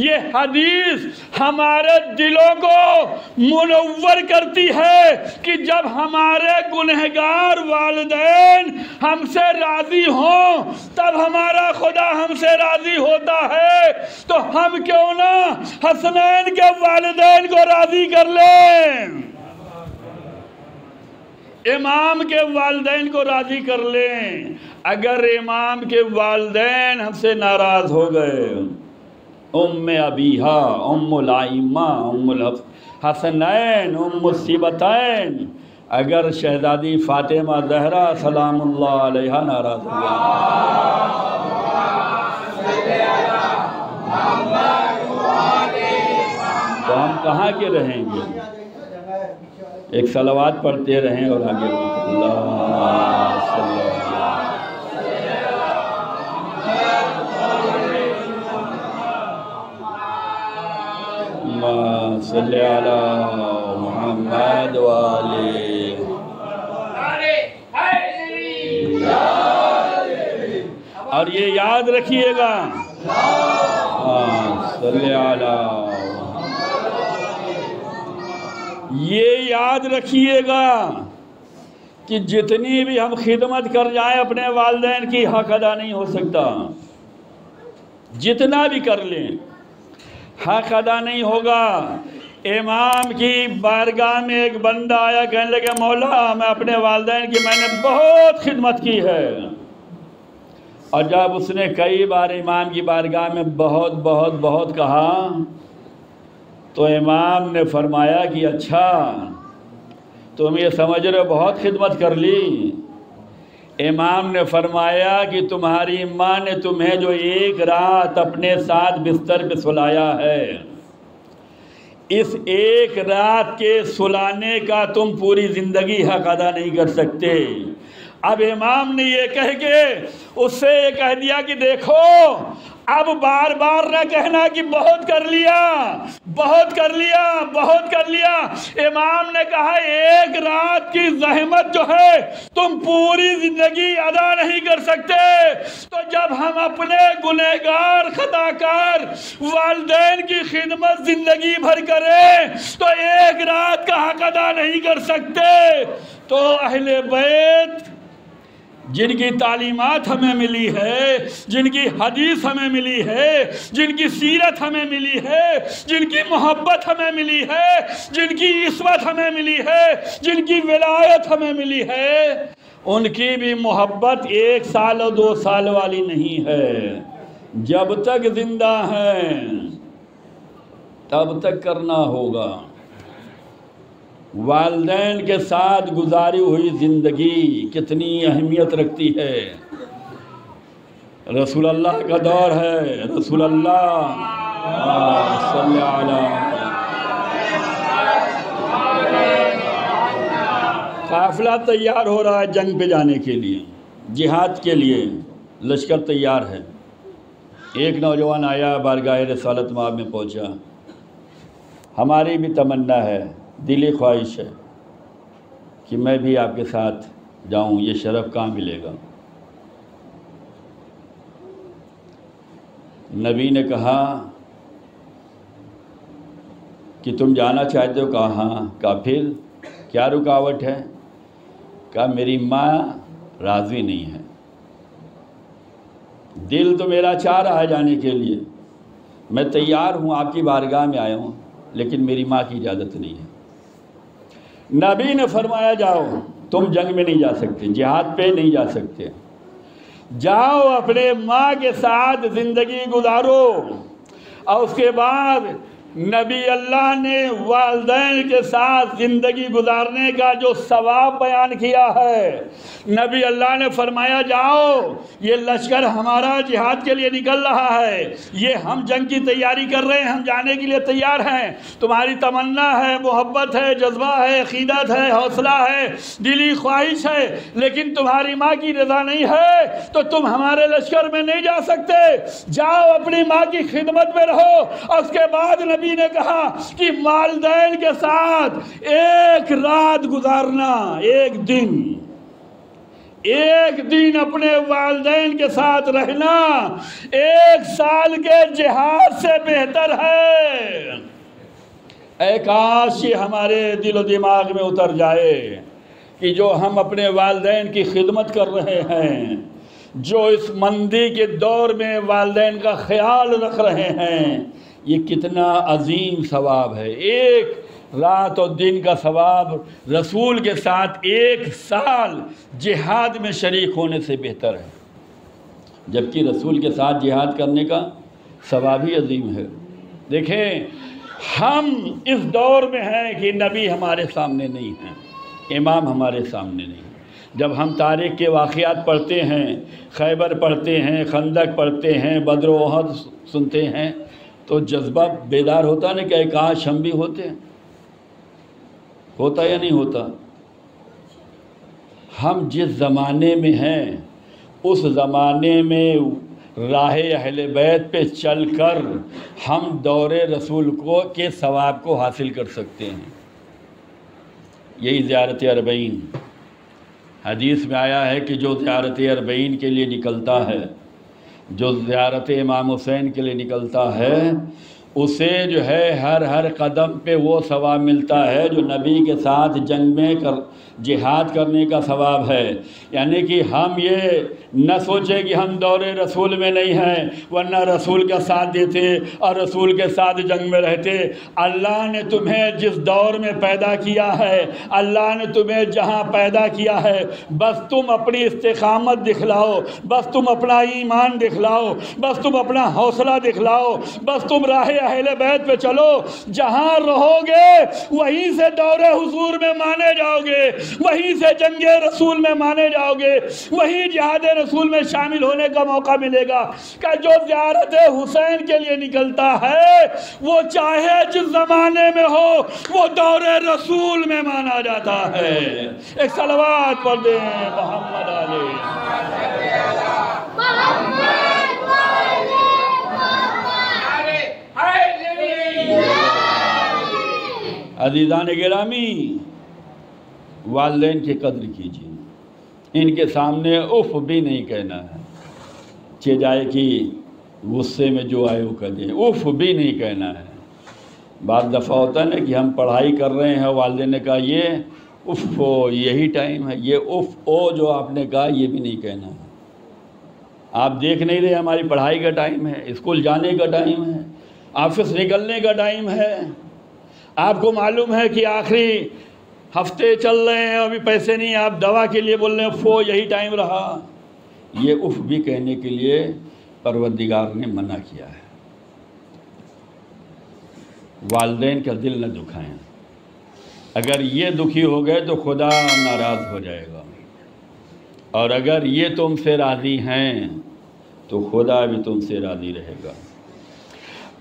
یہ حدیث ہمارے دلوں کو منور کرتی ہے کہ جب ہمارے گنہگار والدین ہم سے راضی ہوں تب ہمارا خدا ہم سے راضی ہوتا ہے، تو ہم کیوں نہ حسنین کے والدین کو راضی کر لیں، امام کے والدین کو راضی کر لیں۔ اگر امام کے والدین ہم سے ناراض ہو گئے، ام ابیہا، ام الائمہ، ام الحسنین، ام السبتین، اگر شہزادی فاطمہ زہرا سلام اللہ علیہا ناراض ہو گئے تو ہم کہاں کے رہیں گے؟ ایک صلوات پڑھتے رہیں اور آگے اللہ صلی اللہ صلی علی محمد وآلہ اور یہ یاد رکھیے گا، صلی اللہ، یہ یاد رکھیے گا کہ جتنی بھی ہم خدمت کر جائیں اپنے والدین کی حق ادا نہیں ہو سکتا، جتنا بھی کر لیں حق ادا نہیں ہوگا۔ امام کی بارگاہ میں ایک بندہ آیا، کہنے لگا مولا میں اپنے والدین کی میں نے بہت خدمت کی ہے، اور جب اس نے کئی بار امام کی بارگاہ میں بہت بہت بہت کہا تو امام نے فرمایا کہ اچھا تم یہ سمجھ رہے ہو بہت خدمت کر لی؟ امام نے فرمایا کہ تمہاری ماں نے تمہیں جو ایک رات اپنے ساتھ بستر پہ سلایا ہے، اس ایک رات کے سلانے کا تم پوری زندگی حق ادا نہیں کر سکتے۔ اب امام نے یہ کہہ کے اس سے یہ کہہ دیا کہ دیکھو اب بار بار نہ کہنا کہ بہت کر لیا بہت کر لیا بہت کر لیا۔ امام نے کہا ایک رات کی زحمت جو ہے تم پوری زندگی ادا نہیں کر سکتے، تو جب ہم اپنے گنہگار خطاکار والدین کی خدمت زندگی بھر کریں تو ایک رات کا حق ادا نہیں کر سکتے۔ تو اہل بیت جن کی تعلیمات ہمیں ملی ہے، جن کی حدیث ہمیں ملی ہے، جن کی سیرت ہمیں ملی ہے، جن کی محبت ہمیں ملی ہے، جن کی عصمت ہمیں ملی ہے، جن کی ولایت ہمیں ملی ہے، ان کی بھی محبت 1 سال اور 2 سال والی نہیں ہے۔ جب تک زندہ ہیں تب تک کرنا ہوگا۔ والدین کے ساتھ گزاری ہوئی زندگی کتنی اہمیت رکھتی ہے۔ رسول اللہ کا دور ہے، رسول اللہ صلی اللہ، قافلہ تیار ہو رہا ہے جنگ پہ جانے کے لیے، جہاد کے لیے لشکر تیار ہے۔ ایک نوجوان آیا بارگاہ رسالت مآب میں پہنچا، ہماری بھی تمنا ہے، دلی خواہش ہے کہ میں بھی آپ کے ساتھ جاؤں، یہ شرف کہاں ملے گا؟ نبی نے کہا کہ تم جانا چاہتے ہو؟ کہا ہاں۔ کہا پھر کیا رکاوٹ ہے؟ کہا میری ماں راضی نہیں ہے، دل تو میرا چاہ رہا ہے جانے کے لیے، میں تیار ہوں، آپ کی بارگاہ میں آیا ہوں، لیکن میری ماں کی اجازت نہیں ہے۔ نبی نے فرمایا جاؤ، تم جنگ میں نہیں جا سکتے، جہاد پہ نہیں جا سکتے، جاؤ اپنے ماں کے ساتھ زندگی گزارو۔ اور اس کے بعد نبی اللہ نے والدین کے ساتھ زندگی گزارنے کا جو ثواب بیان کیا ہے، نبی اللہ نے فرمایا جاؤ، یہ لشکر ہمارا جہاد کے لیے نکل رہا ہے، یہ ہم جنگ کی تیاری کر رہے ہیں، ہم جانے کے لیے تیار ہیں، تمہاری تمنا ہے، محبت ہے، جذبہ ہے، عقیدت ہے، حوصلہ ہے، دلی خواہش ہے، لیکن تمہاری ماں کی رضا نہیں ہے تو تم ہمارے لشکر میں نہیں جا سکتے، جاؤ اپنی ماں کی خدمت میں رہو۔ اور اس کے بعد نبی نے کہا کہ والدین کے ساتھ ایک رات گزارنا، ایک دن اپنے والدین کے ساتھ رہنا 1 سال کے جہاد سے بہتر ہے۔ اے کاش یہ ہمارے دل و دماغ میں اتر جائے کہ جو ہم اپنے والدین کی خدمت کر رہے ہیں، جو اس مندی کے دور میں والدین کا خیال رکھ رہے ہیں، یہ کتنا عظیم ثواب ہے۔ 1 رات اور دن کا ثواب رسول کے ساتھ 1 سال جہاد میں شریک ہونے سے بہتر ہے، جبکہ رسول کے ساتھ جہاد کرنے کا ثواب ہی عظیم ہے۔ دیکھیں ہم اس دور میں ہیں کہ نبی ہمارے سامنے نہیں ہیں، امام ہمارے سامنے نہیں۔ جب ہم تاریخ کے واقعات پڑھتے ہیں، خیبر پڑھتے ہیں، خندق پڑھتے ہیں، بدر و احد سنتے ہیں، تو جذبہ بیدار ہوتا نا کہ کاش ہم بھی ہوتے، ہوتا یا نہیں ہوتا؟ ہم جس زمانے میں ہیں اس زمانے میں راہ اہل بیت پہ چل کر ہم دور رسول کے ثواب کو حاصل کر سکتے ہیں۔ یہی زیارت اربعین، حدیث میں آیا ہے کہ جو زیارت اربعین کے لیے نکلتا ہے جو زیارت امام حسین کے لیے نکلتا ہے اسے جو ہے ہر قدم پہ وہ ثواب ملتا ہے جو نبی کے ساتھ جنگ میں جہاد کرنے کا ثواب ہے۔ یعنی کہ ہم یہ نہ سوچیں کہ ہم دور رسول میں نہیں ہیں ورنہ رسول کا ساتھ دیتے اور رسول کے ساتھ جنگ میں رہتے۔ اللہ نے تمہیں جس دور میں پیدا کیا ہے، اللہ نے تمہیں جہاں پیدا کیا ہے، بس تم اپنی استقامت دکھلاؤ، بس تم اپنا ایمان دکھلاؤ، بس تم اپنا حوصلہ دکھلاؤ، بس تم راہ اہل بیت پہ چلو، جہاں رہو گے وہیں سے دور حضور میں مانے جاؤ گے، وہیں سے جنگ رسول میں مانے جاؤ گے، وہیں جہاد رسول میں شامل ہونے کا موقع ملے گا۔ کہ جو زیارت حسین کے لیے نکلتا ہے وہ چاہے جس زمانے میں ہو وہ دور رسول میں مانا جاتا ہے۔ ایک صلوات پڑھ دیں محمد علی۔ عزیزان گرامی، والدین کی قدر کیجیے، ان کے سامنے اف بھی نہیں کہنا ہے، چہ جائے کہ غصے میں جو آئے وہ کہہ دیں، اف بھی نہیں کہنا ہے۔ بعض دفعہ ہوتا ہے نا کہ ہم پڑھائی کر رہے ہیں، والدین نے کہا یہ اف ہو، یہی ٹائم ہے، یہ اف او جو آپ نے کہا یہ بھی نہیں کہنا ہے۔ آپ دیکھ نہیں رہے ہماری پڑھائی کا ٹائم ہے، اسکول جانے کا ٹائم ہے، آفس نکلنے کا ٹائم ہے، آپ کو معلوم ہے کہ آخری ہفتے چل رہے ہیں، ابھی پیسے نہیں، آپ دوا کے لیے بول رہے ہیں فو یہی ٹائم رہا۔ یہ اف بھی کہنے کے لیے پروردگار نے منع کیا ہے۔ والدین کا دل نہ دکھائیں، اگر یہ دکھی ہو گئے تو خدا ناراض ہو جائے گا، اور اگر یہ تم سے راضی ہیں تو خدا بھی تم سے راضی رہے گا۔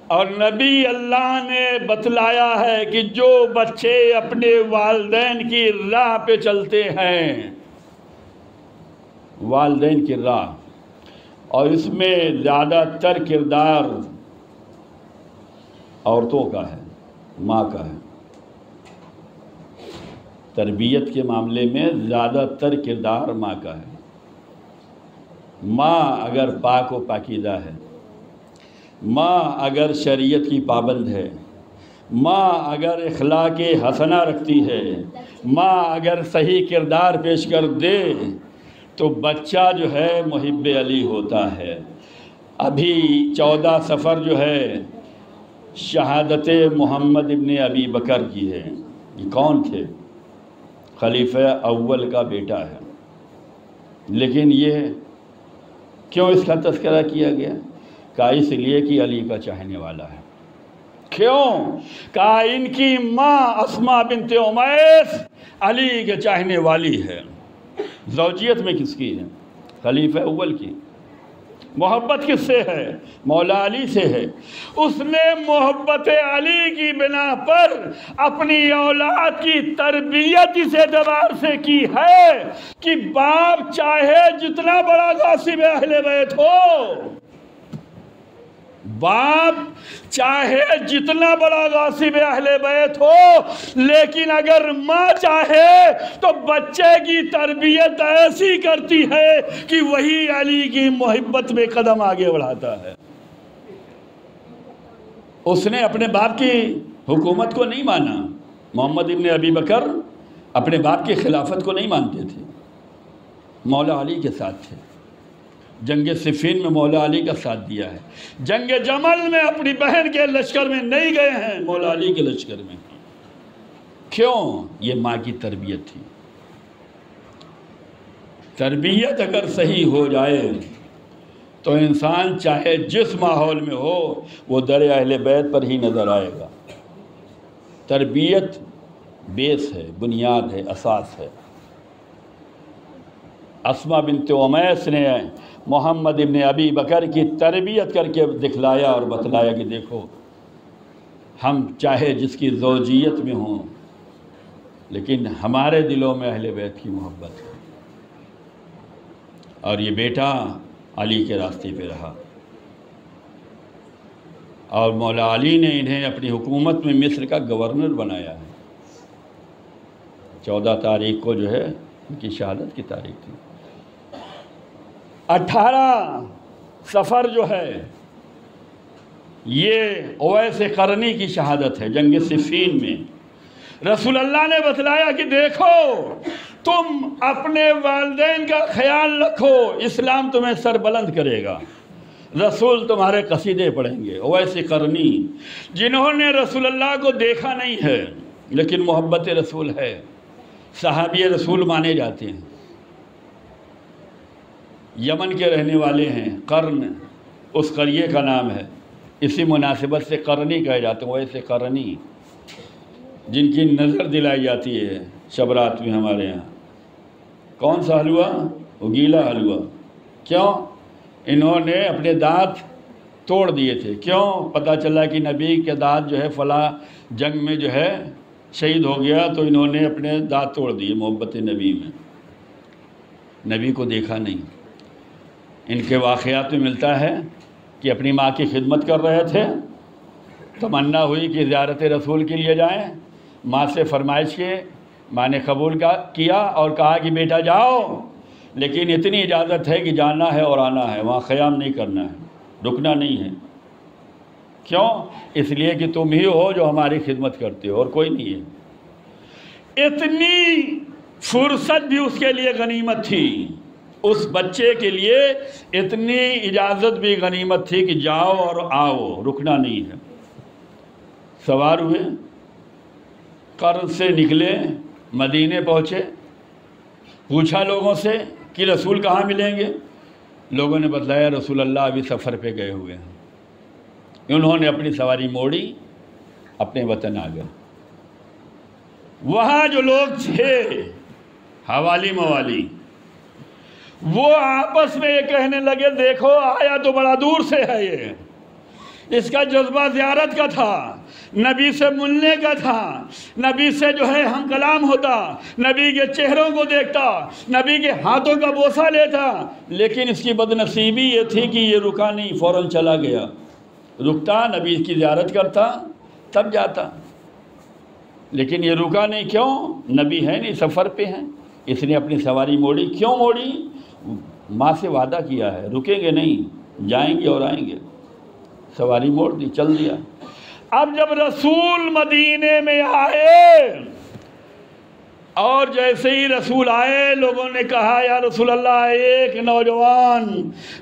اور نبی اللہ نے بتلایا ہے کہ جو بچے اپنے والدین کی راہ پہ چلتے ہیں، والدین کی راہ، اور اس میں زیادہ تر کردار عورتوں کا ہے، ماں کا ہے، تربیت کے معاملے میں زیادہ تر کردار ماں کا ہے۔ ماں اگر پاک و پاکیزہ ہے، ماں اگر شریعت کی پابند ہے، ماں اگر اخلاق حسنہ رکھتی ہے، ماں اگر صحیح کردار پیش کر دے تو بچہ جو ہے محب علی ہوتا ہے۔ ابھی 14 صفر جو ہے شہادت محمد ابن ابی بکر کی ہے۔ یہ کون تھے؟ خلیفہ اول کا بیٹا ہے، لیکن یہ کیوں اس کا تذکرہ کیا گیا؟ کہا اس لیے کہ علی کا چاہنے والا ہے۔ کیوں؟ کہا ان کی ماں اسماء بنت امیس علی کے چاہنے والی ہے۔ زوجیت میں کس کی ہے؟ خلیفہ اول کی۔ محبت کس سے ہے؟ مولا علی سے ہے۔ اس نے محبت علی کی بنا پر اپنی اولاد کی تربیت اس اعتبار سے کی ہے کہ باپ چاہے جتنا بڑا غاصب اہل بیت ہو، باپ چاہے جتنا بڑا غاصب اہل بیت ہو، لیکن اگر ماں چاہے تو بچے کی تربیت ایسی کرتی ہے کہ وہی علی کی محبت میں قدم آگے بڑھاتا ہے۔ اس نے اپنے باپ کی حکومت کو نہیں مانا۔ محمد ابن ابی بکر اپنے باپ کی خلافت کو نہیں مانتے تھے، مولا علی کے ساتھ تھے۔ جنگ صفین میں مولا علی کا ساتھ دیا ہے، جنگ جمل میں اپنی بہن کے لشکر میں نہیں گئے ہیں، مولا علی کے لشکر میں۔ کیوں؟ یہ ماں کی تربیت تھی۔ تربیت اگر صحیح ہو جائے تو انسان چاہے جس ماحول میں ہو وہ در اہل بیت پر ہی نظر آئے گا۔ تربیت بیس ہے، بنیاد ہے، اساس ہے۔ اسماء بنت امیس نے محمد ابن ابی بکر کی تربیت کر کے دکھلایا اور بتلایا کہ دیکھو، ہم چاہے جس کی زوجیت میں ہوں لیکن ہمارے دلوں میں اہل بیت کی محبت ہے۔ اور یہ بیٹا علی کے راستے پہ رہا، اور مولا علی نے انہیں اپنی حکومت میں مصر کا گورنر بنایا ہے۔ 14 تاریخ کو جو ہے ان کی شہادت کی تاریخ تھی۔ 18 سفر جو ہے یہ اویس قرنی کی شہادت ہے جنگ صفین میں۔ رسول اللہ نے بتلایا کہ دیکھو تم اپنے والدین کا خیال رکھو، اسلام تمہیں سر بلند کرے گا، رسول تمہارے قصیدے پڑھیں گے۔ اویس قرنی جنہوں نے رسول اللہ کو دیکھا نہیں ہے لیکن محبت رسول ہے، صحابی رسول مانے جاتے ہیں، یمن کے رہنے والے ہیں، قرن اس قریے کا نام ہے، اسی مناسبت سے قرنی کہے جاتے ہیں۔ اویس قرنی جن کی نظر دلائی جاتی ہے شب رات میں ہمارے یہاں۔ کون سا حلوہ؟ وہ گیلا حلوہ۔ کیوں؟ انہوں نے اپنے دانت توڑ دیے تھے۔ کیوں؟ پتہ چلا کہ نبی کے دانت جو ہے فلاں جنگ میں جو ہے شہید ہو گیا، تو انہوں نے اپنے دانت توڑ دیے محبت نبی میں۔ نبی کو دیکھا نہیں۔ ان کے واقعات میں ملتا ہے کہ اپنی ماں کی خدمت کر رہے تھے، تمنا ہوئی کہ زیارت رسول کے لیے جائیں، ماں سے فرمائش کی، ماں نے قبول کیا اور کہا کہ بیٹا جاؤ، لیکن اتنی اجازت ہے کہ جانا ہے اور آنا ہے، وہاں قیام نہیں کرنا ہے، رکنا نہیں ہے۔ کیوں؟ اس لیے کہ تم ہی ہو جو ہماری خدمت کرتے ہو اور کوئی نہیں ہے۔ اتنی فرصت بھی اس کے لیے غنیمت تھی، اس بچے کے لیے اتنی اجازت بھی غنیمت تھی کہ جاؤ اور آؤ، رکنا نہیں ہے۔ سوار ہوئے، قرن سے نکلے، مدینے پہنچے، پوچھا لوگوں سے کہ رسول کہاں ملیں گے؟ لوگوں نے بتلایا رسول اللہ ابھی سفر پہ گئے ہوئے ہیں۔ انہوں نے اپنی سواری موڑی، اپنے وطن آ گئے۔ وہاں جو لوگ تھے حوالی موالی، وہ آپس میں یہ کہنے لگے دیکھو آیا تو بڑا دور سے ہے، یہ اس کا جذبہ زیارت کا تھا، نبی سے ملنے کا تھا، نبی سے جو ہے ہم کلام ہوتا، نبی کے چہروں کو دیکھتا، نبی کے ہاتھوں کا بوسہ لیتا، لیکن اس کی بدنصیبی یہ تھی کہ یہ رکا نہیں، فوراً چلا گیا۔ رکتا، نبی کی زیارت کرتا، تب جاتا، لیکن یہ رکا نہیں۔ کیوں؟ نبی ہے نہیں، سفر پہ ہیں، اس نے اپنی سواری موڑی۔ کیوں موڑی؟ ماں سے وعدہ کیا ہے رکیں گے نہیں، جائیں گے اور آئیں گے، سواری موڑ دی، چل دیا۔ اب جب رسول مدینے میں آئے اور جیسے ہی رسول آئے، لوگوں نے کہا یا رسول اللہ ایک نوجوان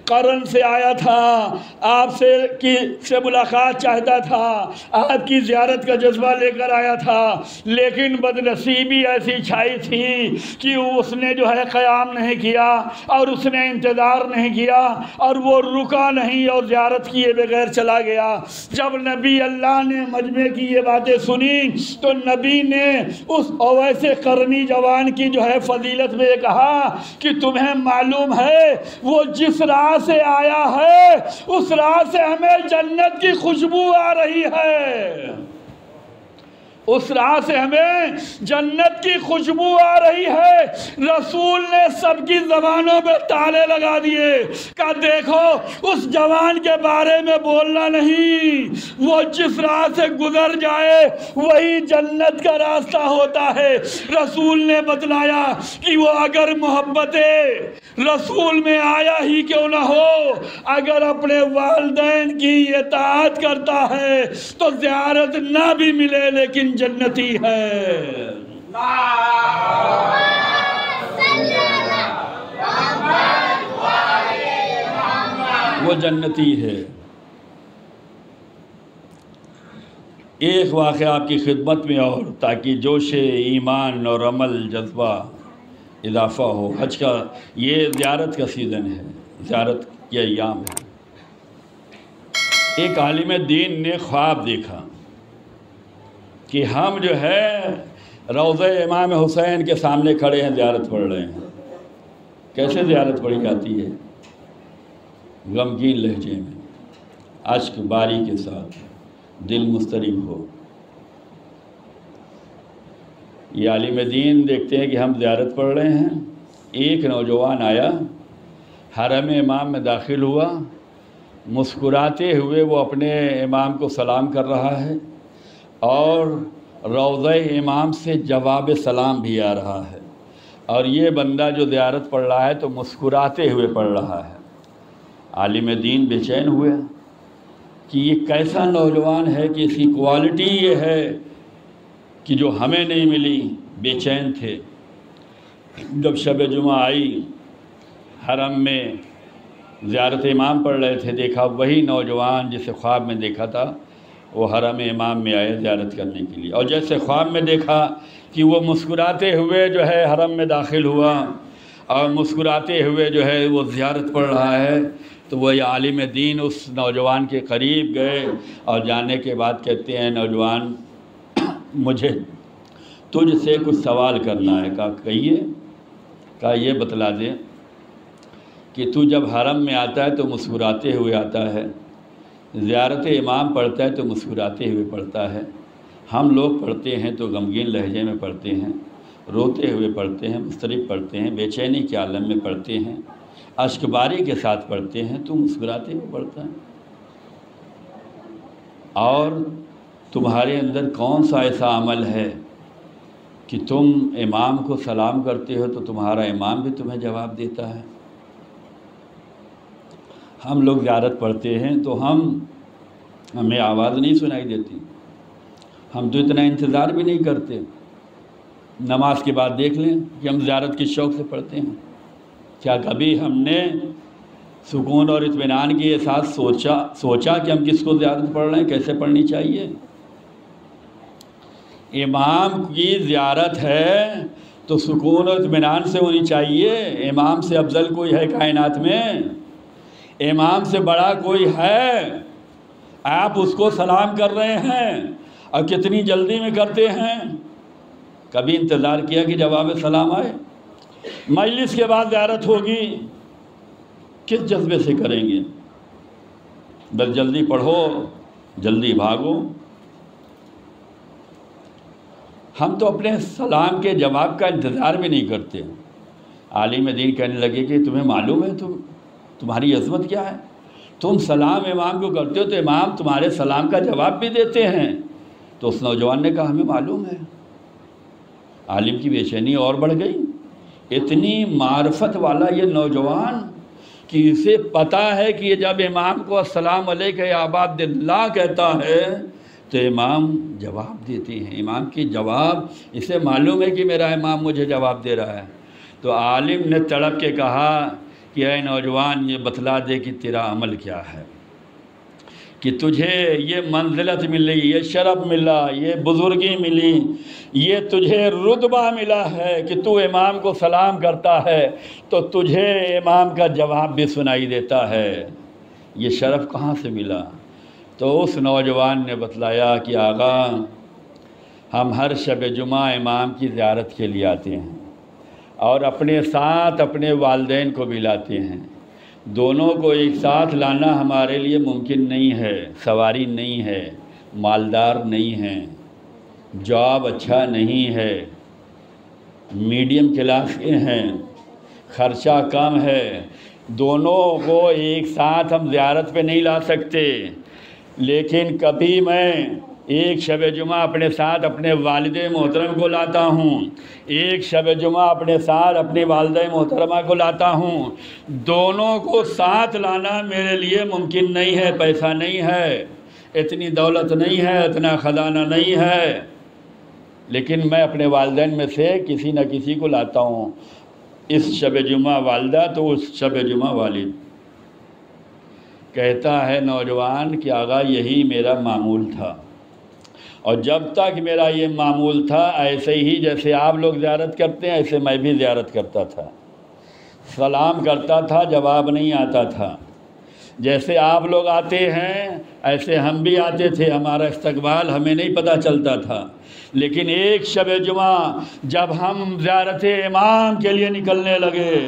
قرن سے آیا تھا، آپ سے ملاقات چاہتا تھا، آپ کی زیارت کا جذبہ لے کر آیا تھا، لیکن بدنصیبی ایسی چھائی تھی کہ اس نے جو ہے قیام نہیں کیا اور اس نے انتظار نہیں کیا اور وہ رکا نہیں اور زیارت کیے بغیر چلا گیا۔ جب نبی اللہ نے مجمع کی یہ باتیں سنی تو نبی نے اس اویس قرنی جوان کی جو ہے فضیلت میں یہ کہا کہ تمہیں معلوم ہے وہ جس راہ سے آیا ہے اس راہ سے ہمیں جنت کی خوشبو آ رہی ہے، اس راہ سے ہمیں جنت کی خوشبو آ رہی ہے۔ رسول نے سب کی زبانوں پہ تالے لگا دیے، کہا دیکھو اس جوان کے بارے میں بولنا نہیں، وہ جس راہ سے گزر جائے وہی جنت کا راستہ ہوتا ہے۔ رسول نے بتلایا کہ وہ اگر محبت رسول میں آیا ہی کیوں نہ ہو، اگر اپنے والدین کی اطاعت کرتا ہے تو زیارت نہ بھی ملے لیکن جنتی ہے۔ وہ جنتی ہے۔ ایک واقعہ آپ کی خدمت میں اور تاکہ جوش ایمان اور عمل جذبہ اضافہ ہو۔ حج کا یہ زیارت کا سیزن ہے، زیارت کے ایام ہے۔ ایک عالم دین نے خواب دیکھا کہ ہم جو ہے روضہ امام حسین کے سامنے کھڑے ہیں، زیارت پڑھ رہے ہیں۔ کیسے زیارت پڑھی جاتی ہے؟ غمگین لہجے میں، اشک باری کے ساتھ، دل مضطرب ہو۔ یہ عالم دین دیکھتے ہیں کہ ہم زیارت پڑھ رہے ہیں۔ ایک نوجوان آیا، حرم امام میں داخل ہوا، مسکراتے ہوئے وہ اپنے امام کو سلام کر رہا ہے اور روضہ امام سے جواب سلام بھی آ رہا ہے، اور یہ بندہ جو زیارت پڑھ رہا ہے تو مسکراتے ہوئے پڑھ رہا ہے۔ عالم دین بے چین ہوئے کہ یہ کیسا نوجوان ہے کہ اس کی کوالٹی یہ ہے کہ جو ہمیں نہیں ملی، بے چین تھے۔ جب شب جمعہ آئی، حرم میں زیارت امام پڑھ رہے تھے، دیکھا وہی نوجوان جسے خواب میں دیکھا تھا وہ حرم امام میں آئے زیارت کرنے کے لیے، اور جیسے خواب میں دیکھا کہ وہ مسکراتے ہوئے جو ہے حرم میں داخل ہوا اور مسکراتے ہوئے جو ہے وہ زیارت پڑھ رہا ہے، تو وہ عالم دین اس نوجوان کے قریب گئے اور جانے کے بعد کہتے ہیں نوجوان مجھے تجھ سے کچھ سوال کرنا ہے۔ کہا کہیے۔ کہا یہ بتلا دے کہ تو جب حرم میں آتا ہے تو مسکراتے ہوئے آتا ہے، زیارت امام پڑھتا ہے تو مسکراتے ہوئے پڑھتا ہے، ہم لوگ پڑھتے ہیں تو غمگین لہجے میں پڑھتے ہیں، روتے ہوئے پڑھتے ہیں، مضطرب پڑھتے ہیں، بے چینی کے عالم میں پڑھتے ہیں، اشک باری کے ساتھ پڑھتے ہیں، تو مسکراتے ہوئے پڑھتا ہے۔ اور تمہارے اندر کون سا ایسا عمل ہے کہ تم امام کو سلام کرتے ہو تو تمہارا امام بھی تمہیں جواب دیتا ہے؟ ہم لوگ زیارت پڑھتے ہیں تو ہمیں آواز نہیں سنائی دیتی، ہم تو اتنا انتظار بھی نہیں کرتے۔ نماز کے بعد دیکھ لیں کہ ہم زیارت کس شوق سے پڑھتے ہیں۔ کیا کبھی ہم نے سکون اور اطمینان کے ساتھ سوچا کہ ہم کس کو زیارت پڑھ رہے ہیں، کیسے پڑھنی چاہیے؟ امام کی زیارت ہے تو سکون اور اطمینان سے ہونی چاہیے۔ امام سے افضل کوئی ہے کائنات میں؟ امام سے بڑا کوئی ہے؟ آپ اس کو سلام کر رہے ہیں اور کتنی جلدی میں کرتے ہیں۔ کبھی انتظار کیا کہ جواب سلام آئے؟ مجلس کے بعد زیارت ہوگی، کس جذبے سے کریں گے؟ بس جلدی پڑھو، جلدی بھاگو۔ ہم تو اپنے سلام کے جواب کا انتظار بھی نہیں کرتے۔ عالم دین کہنے لگے کہ تمہیں معلوم ہے تمہاری عظمت کیا ہے؟ تم سلام امام کو کرتے ہو تو امام تمہارے سلام کا جواب بھی دیتے ہیں۔ تو اس نوجوان نے کہا ہمیں معلوم ہے۔ عالم کی بے چینی اور بڑھ گئی۔ اتنی معرفت والا یہ نوجوان کہ اسے پتہ ہے کہ یہ جب امام کو السلام علیکم یا ابا عبد اللہ کہتا ہے تو امام جواب دیتے ہیں۔ امام کی جواب، اسے معلوم ہے کہ میرا امام مجھے جواب دے رہا ہے۔ تو عالم نے تڑپ کے کہا کہ اے نوجوان یہ بتلا دے کہ تیرا عمل کیا ہے، کہ تجھے یہ منزلت ملی، یہ شرف ملا، یہ بزرگی ملی، یہ تجھے رتبہ ملا ہے کہ تو امام کو سلام کرتا ہے تو تجھے امام کا جواب بھی سنائی دیتا ہے۔ یہ شرف کہاں سے ملا؟ تو اس نوجوان نے بتلایا کہ آقا ہم ہر شب جمعہ امام کی زیارت کے لیے آتے ہیں اور اپنے ساتھ اپنے والدین کو بھی لاتے ہیں۔ دونوں کو ایک ساتھ لانا ہمارے لیے ممکن نہیں ہے، سواری نہیں ہے، مالدار نہیں ہے، جاب اچھا نہیں ہے، میڈیم کلاس کے ہیں، خرچہ کم ہے، دونوں کو ایک ساتھ ہم زیارت پہ نہیں لا سکتے۔ لیکن کبھی میں ایک شب جمعہ اپنے ساتھ اپنے والد محترم کو لاتا ہوں، ایک شب جمعہ اپنے ساتھ اپنی والدہ محترمہ کو لاتا ہوں۔ دونوں کو ساتھ لانا میرے لیے ممکن نہیں ہے، پیسہ نہیں ہے، اتنی دولت نہیں ہے، اتنا خزانہ نہیں ہے، لیکن میں اپنے والدین میں سے کسی نہ کسی کو لاتا ہوں۔ اس شب جمعہ والدہ تو اس شب جمعہ والد۔ کہتا ہے نوجوان کہ آقا یہی میرا معمول تھا، اور جب تک میرا یہ معمول تھا ایسے ہی جیسے آپ لوگ زیارت کرتے ہیں ایسے میں بھی زیارت کرتا تھا، سلام کرتا تھا، جواب نہیں آتا تھا۔ جیسے آپ لوگ آتے ہیں ایسے ہم بھی آتے تھے، ہمارا استقبال ہمیں نہیں پتہ چلتا تھا۔ لیکن ایک شب جمعہ جب ہم زیارت امام کے لیے نکلنے لگے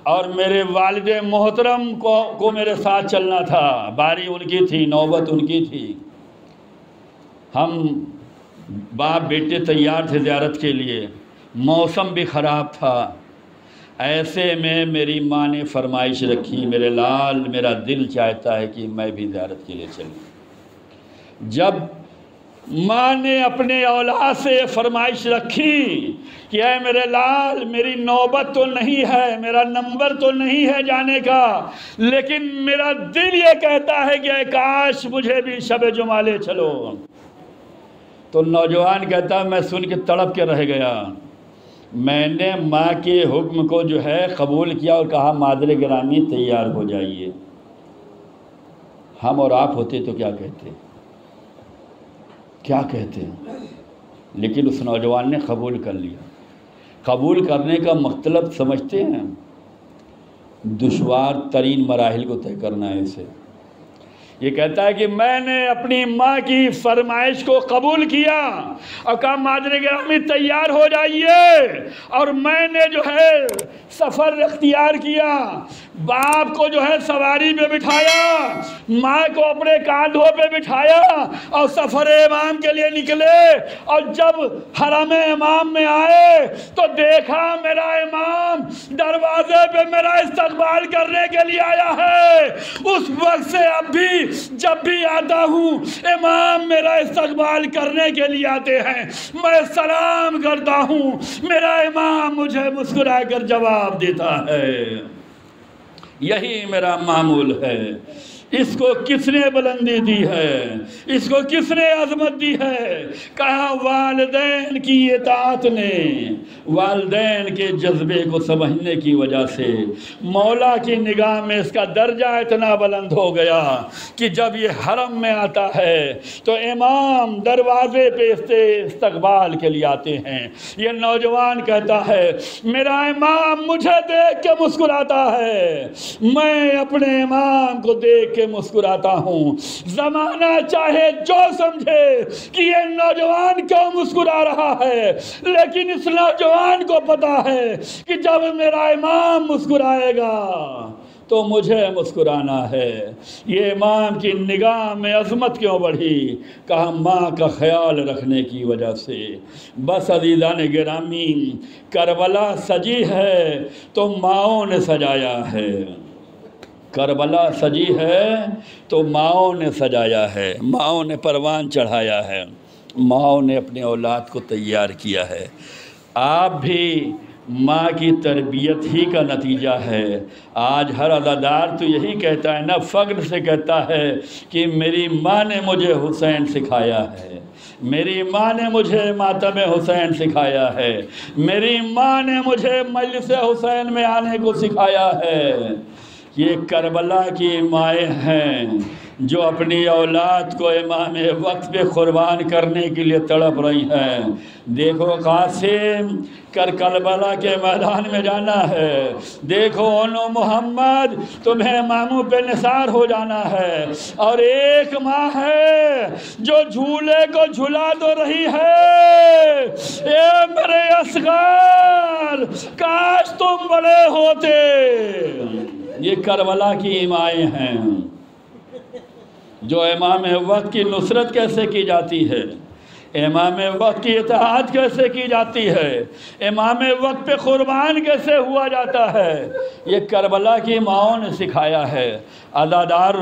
اور میرے والد محترم کو میرے ساتھ چلنا تھا، باری ان کی تھی، نوبت ان کی تھی، ہم باپ بیٹے تیار تھے زیارت کے لیے، موسم بھی خراب تھا، ایسے میں میری ماں نے فرمائش رکھی، میرے لال میرا دل چاہتا ہے کہ میں بھی زیارت کے لیے چلوں۔ جب ماں نے اپنے اولاد سے یہ فرمائش رکھی کہ اے میرے لال، میری نوبت تو نہیں ہے، میرا نمبر تو نہیں ہے جانے کا، لیکن میرا دل یہ کہتا ہے کہ اے کاش مجھے بھی شب جمعہ لے چلو۔ تو نوجوان کہتا میں سن کے تڑپ کے رہ گیا، میں نے ماں کے حکم کو جو ہے قبول کیا اور کہا مادر گرامی تیار ہو جائیے۔ ہم اور آپ ہوتے تو کیا کہتے، کیا کہتے ہیں؟ لیکن اس نوجوان نے قبول کر لیا۔ قبول کرنے کا مطلب سمجھتے ہیں؟ دشوار ترین مراحل کو طے کرنا ہے اسے۔ یہ کہتا ہے کہ میں نے اپنی ماں کی فرمائش کو قبول کیا اور کہا مادر گرامی تیار ہو جائیے، اور میں نے جو ہے سفر اختیار کیا، باپ کو جو ہے سواری پہ بٹھایا، ماں کو اپنے کاندھوں پہ بٹھایا اور سفر امام کے لیے نکلے۔ اور جب حرم امام میں آئے تو دیکھا میرا امام دروازے پہ میرا استقبال کرنے کے لیے آیا ہے۔ اس وقت سے اب بھی جب بھی آتا ہوں امام میرا استقبال کرنے کے لیے آتے ہیں، میں سلام کرتا ہوں، میرا امام مجھے مسکرا کر جواب دیتا ہے۔ یہی میرا معمول ہے۔ اس کو کس نے بلندی دی ہے؟ اس کو کس نے عظمت دی ہے؟ کہا والدین کی اطاعت نے، والدین کے جذبے کو سمجھنے کی وجہ سے مولا کی نگاہ میں اس کا درجہ اتنا بلند ہو گیا کہ جب یہ حرم میں آتا ہے تو امام دروازے پہ استقبال کے لیے آتے ہیں۔ یہ نوجوان کہتا ہے میرا امام مجھے دیکھ کے مسکراتا ہے، میں اپنے امام کو دیکھ کے مسکراتا ہوں۔ زمانہ چاہے جو سمجھے کہ یہ نوجوان کیوں مسکرا رہا ہے، لیکن اس نوجوان کو پتا ہے کہ جب میرا امام مسکرائے گا تو مجھے مسکرانا ہے۔ یہ امام کی نگاہ میں عظمت کیوں بڑھی؟ کہا ماں کا خیال رکھنے کی وجہ سے۔ بس عزیزان گرامی، کربلا سجی ہے تو ماؤں نے سجایا ہے، کربلا سجی ہے تو ماؤں نے سجایا ہے، ماؤں نے پروان چڑھایا ہے، ماؤں نے اپنے اولاد کو تیار کیا ہے۔ آپ بھی ماں کی تربیت ہی کا نتیجہ ہے۔ آج ہر عزادار تو یہی کہتا ہے نا، فخر سے کہتا ہے کہ میری ماں نے مجھے حسین سکھایا ہے، میری ماں نے مجھے ماتم حسین سکھایا ہے، میری ماں نے مجھے مجلس حسین میں آنے کو سکھایا ہے۔ یہ کربلا کی مائیں ہیں جو اپنی اولاد کو امام وقت پہ قربان کرنے کے لیے تڑپ رہی ہیں۔ دیکھو قاسم، کربلا کے میدان میں جانا ہے، دیکھو انو محمد، تمہیں اماموں پہ نثار ہو جانا ہے، اور ایک ماں ہے جو جھولے کو جھلا تو رہی ہے۔ اے میرے اصغر، کاش تم بڑے ہوتے۔ یہ کربلا کی مائیں ہیں جو امام وقت کی نصرت کیسے کی جاتی ہے، امام وقت کی اطاعت کیسے کی جاتی ہے، امام وقت پہ قربان کیسے ہوا جاتا ہے، یہ کربلا کی ماؤں نے سکھایا ہے۔ عزادار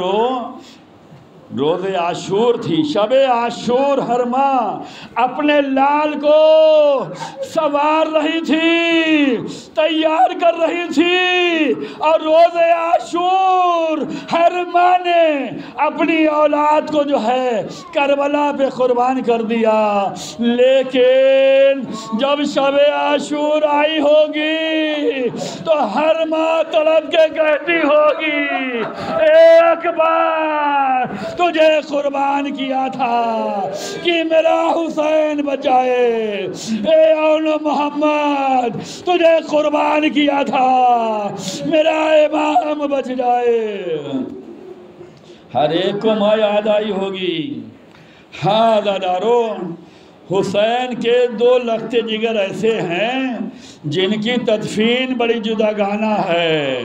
روز عاشور تھی، شب عاشور، ہر ماں اپنے لال کو سوار رہی تھی، تیار کر رہی تھی، اور روز عاشور ہر ماں نے اپنی اولاد کو جو ہے کربلا پہ قربان کر دیا۔ لیکن جب شب عاشور آئی ہوگی تو ہر ماں تڑپ کے کہتی ہوگی ایک بار تجھے قربان کیا تھا کہ میرا حسین بچائے، اے اون محمد تجھے قربان کیا تھا میرا امام بچ جائے۔ ہر ایک کو ماں یاد آئی ہوگی۔ ہاں عزادارو، حسین کے دو لخت جگر ایسے ہیں جن کی تدفین بڑی جداگانہ ہے۔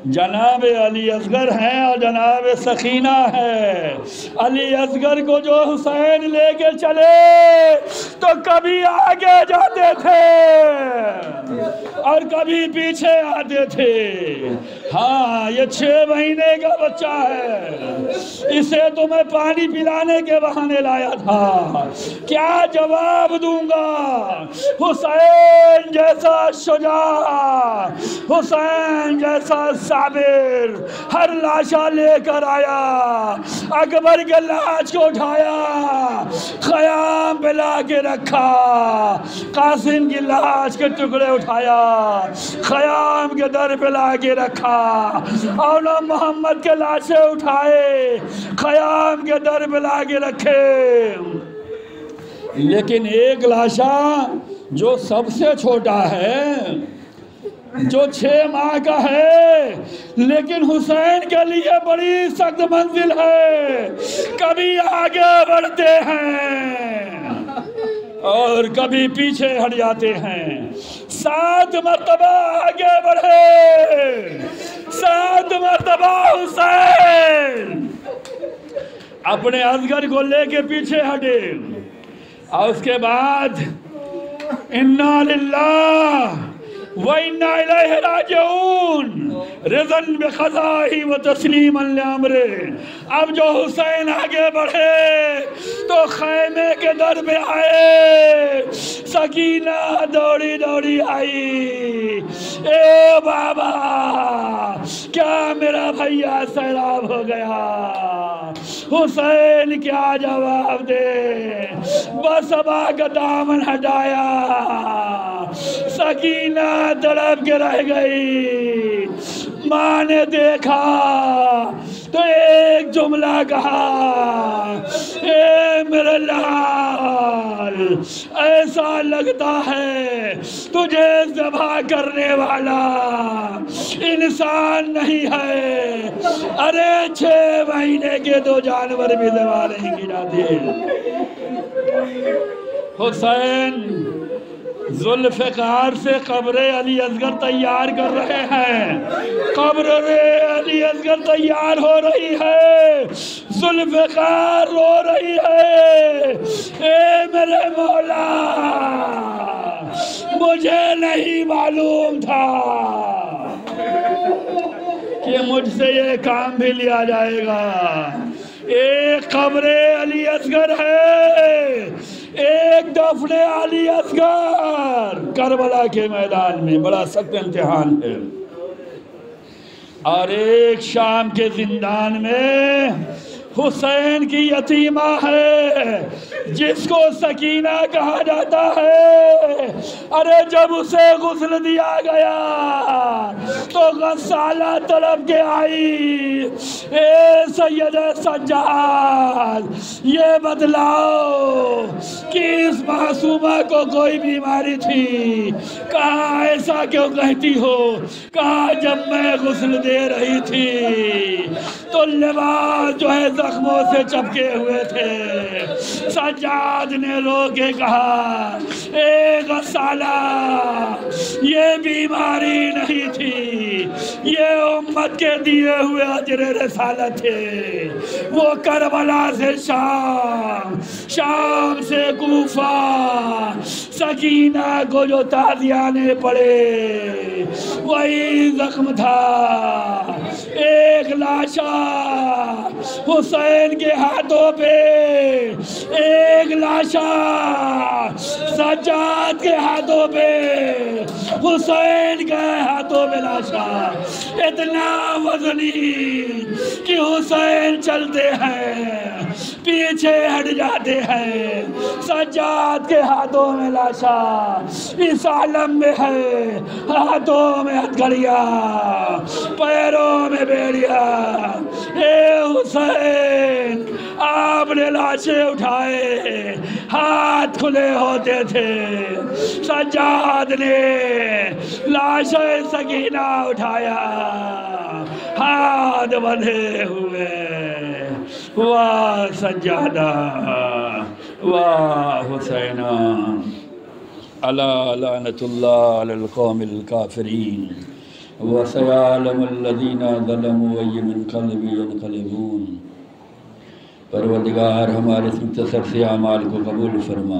جناب علی اصغر ہیں اور جناب سکینہ ہے۔ علی اصغر کو جو حسین لے کے چلے تو کبھی آگے جاتے تھے اور کبھی پیچھے آتے تھے۔ ہاں یہ 6 مہینے کا بچہ ہے، اسے تو میں پانی پلانے کے بہانے لایا تھا، کیا جواب دوں گا؟ حسین جیسا شجاع، حسین جیسا صابر ہر لاشا لے کر آیا، اکبر کے لاش کو اٹھایا، خیام پہ لا کے رکھا، قاسم کی لاش کے ٹکڑے اٹھایا، خیام کے در پہ لا کے رکھا، اولا محمد کے لاشیں اٹھائے، خیام کے در پہ لا کے رکھے۔ لیکن ایک لاشا جو سب سے چھوٹا ہے، جو 6 ماہ کا ہے، لیکن حسین کے لیے بڑی سخت منزل ہے، کبھی آگے بڑھتے ہیں اور کبھی پیچھے ہٹ جاتے ہیں۔ 7 مرتبہ آگے بڑھے، 7 مرتبہ حسین اپنے اصغر کو لے کے پیچھے ہٹے، اور اس کے بعد انا للہ وَإِنَّا إِلَيْهِ رَاجِعُونَ رِضًا بِقَضَائِهِ وَتَسْلِيمًا لِأَمْرِهِ۔ اب جو حسین آگے بڑھے تو خیمے کے در پہ آئے، سکینہ دوڑی دوڑی آئی، اے بابا کیا میرا بھیا سیراب ہو گیا؟ حسین کیا جواب دے؟ بس ابا کا دامن ہٹایا، سکینہ تڑپ کے رہ گئی۔ ماں نے دیکھا تو ایک جملہ کہا، اے میرے لال ایسا لگتا ہے تجھے ذبح کرنے والا انسان نہیں ہے، ارے 6 مہینے کے 2 جانور بھی ذبح نہیں کی جاتے۔ حسین ذوالفقار سے قبر علی اصغر تیار کر رہے ہیں، قبر علی اصغر تیار ہو رہی ہے، ذوالفقار رو رہی ہے، اے میرے مولا مجھے نہیں معلوم تھا کہ مجھ سے یہ کام بھی لیا جائے گا۔ ایک قبر علی اصغر ہے، ایک دفن علی اصغر کربلا کے میدان میں، بڑا سخت امتحان ہے، اور ایک شام کے زندان میں حسین کی یتیمہ ہے جس کو سکینہ کہا جاتا ہے۔ ارے جب اسے غسل دیا گیا تو غسالہ طلب کے آئی، اے سید سجاد یہ بتلاؤ کہ اس معصومہ کو کوئی بیماری تھی؟ کہا ایسا کیوں کہتی ہو؟ کہا جب میں غسل دے رہی تھی تو لباس جو ہے زخموں سے چپکے ہوئے تھے۔ سجاد نے رو کے کہا، اے غسالہ یہ بیماری نہیں تھی، یہ امت کے دیے ہوئے اجر رسالت تھے۔ وہ کربلا سے شام، شام سے کوفہ، سکینہ کو جو تازیانے پڑے وہی زخم تھا۔ ایک لاشا حسین کے ہاتھوں پہ، ایک لاشا سجاد کے ہاتھوں پہ، حسین کے ہاتھوں پہ لاشا اتنا وزنی کہ حسین چلتے ہیں پیچھے ہٹ جاتے ہیں۔ سجاد کے ہاتھوں میں لاشا اس عالم میں ہے، ہاتھوں میں ہتھکڑیاں، پیروں میں بیڑیاں۔ اے حسین آپ نے لاشیں اٹھائے، ہاتھ کھلے ہوتے تھے، سجاد نے لاش سکینہ اٹھایا، ہاتھ بندھے ہوئے۔ واہ سجادہ، واہ حسینہ، الا لعنت اللہ علی القوم الکافرین، وسيعلم الذين ظلموا أي منقلب ينقلبون۔ پروردگار ہمارے اس مختصر سے اعمال کو قبول فرما۔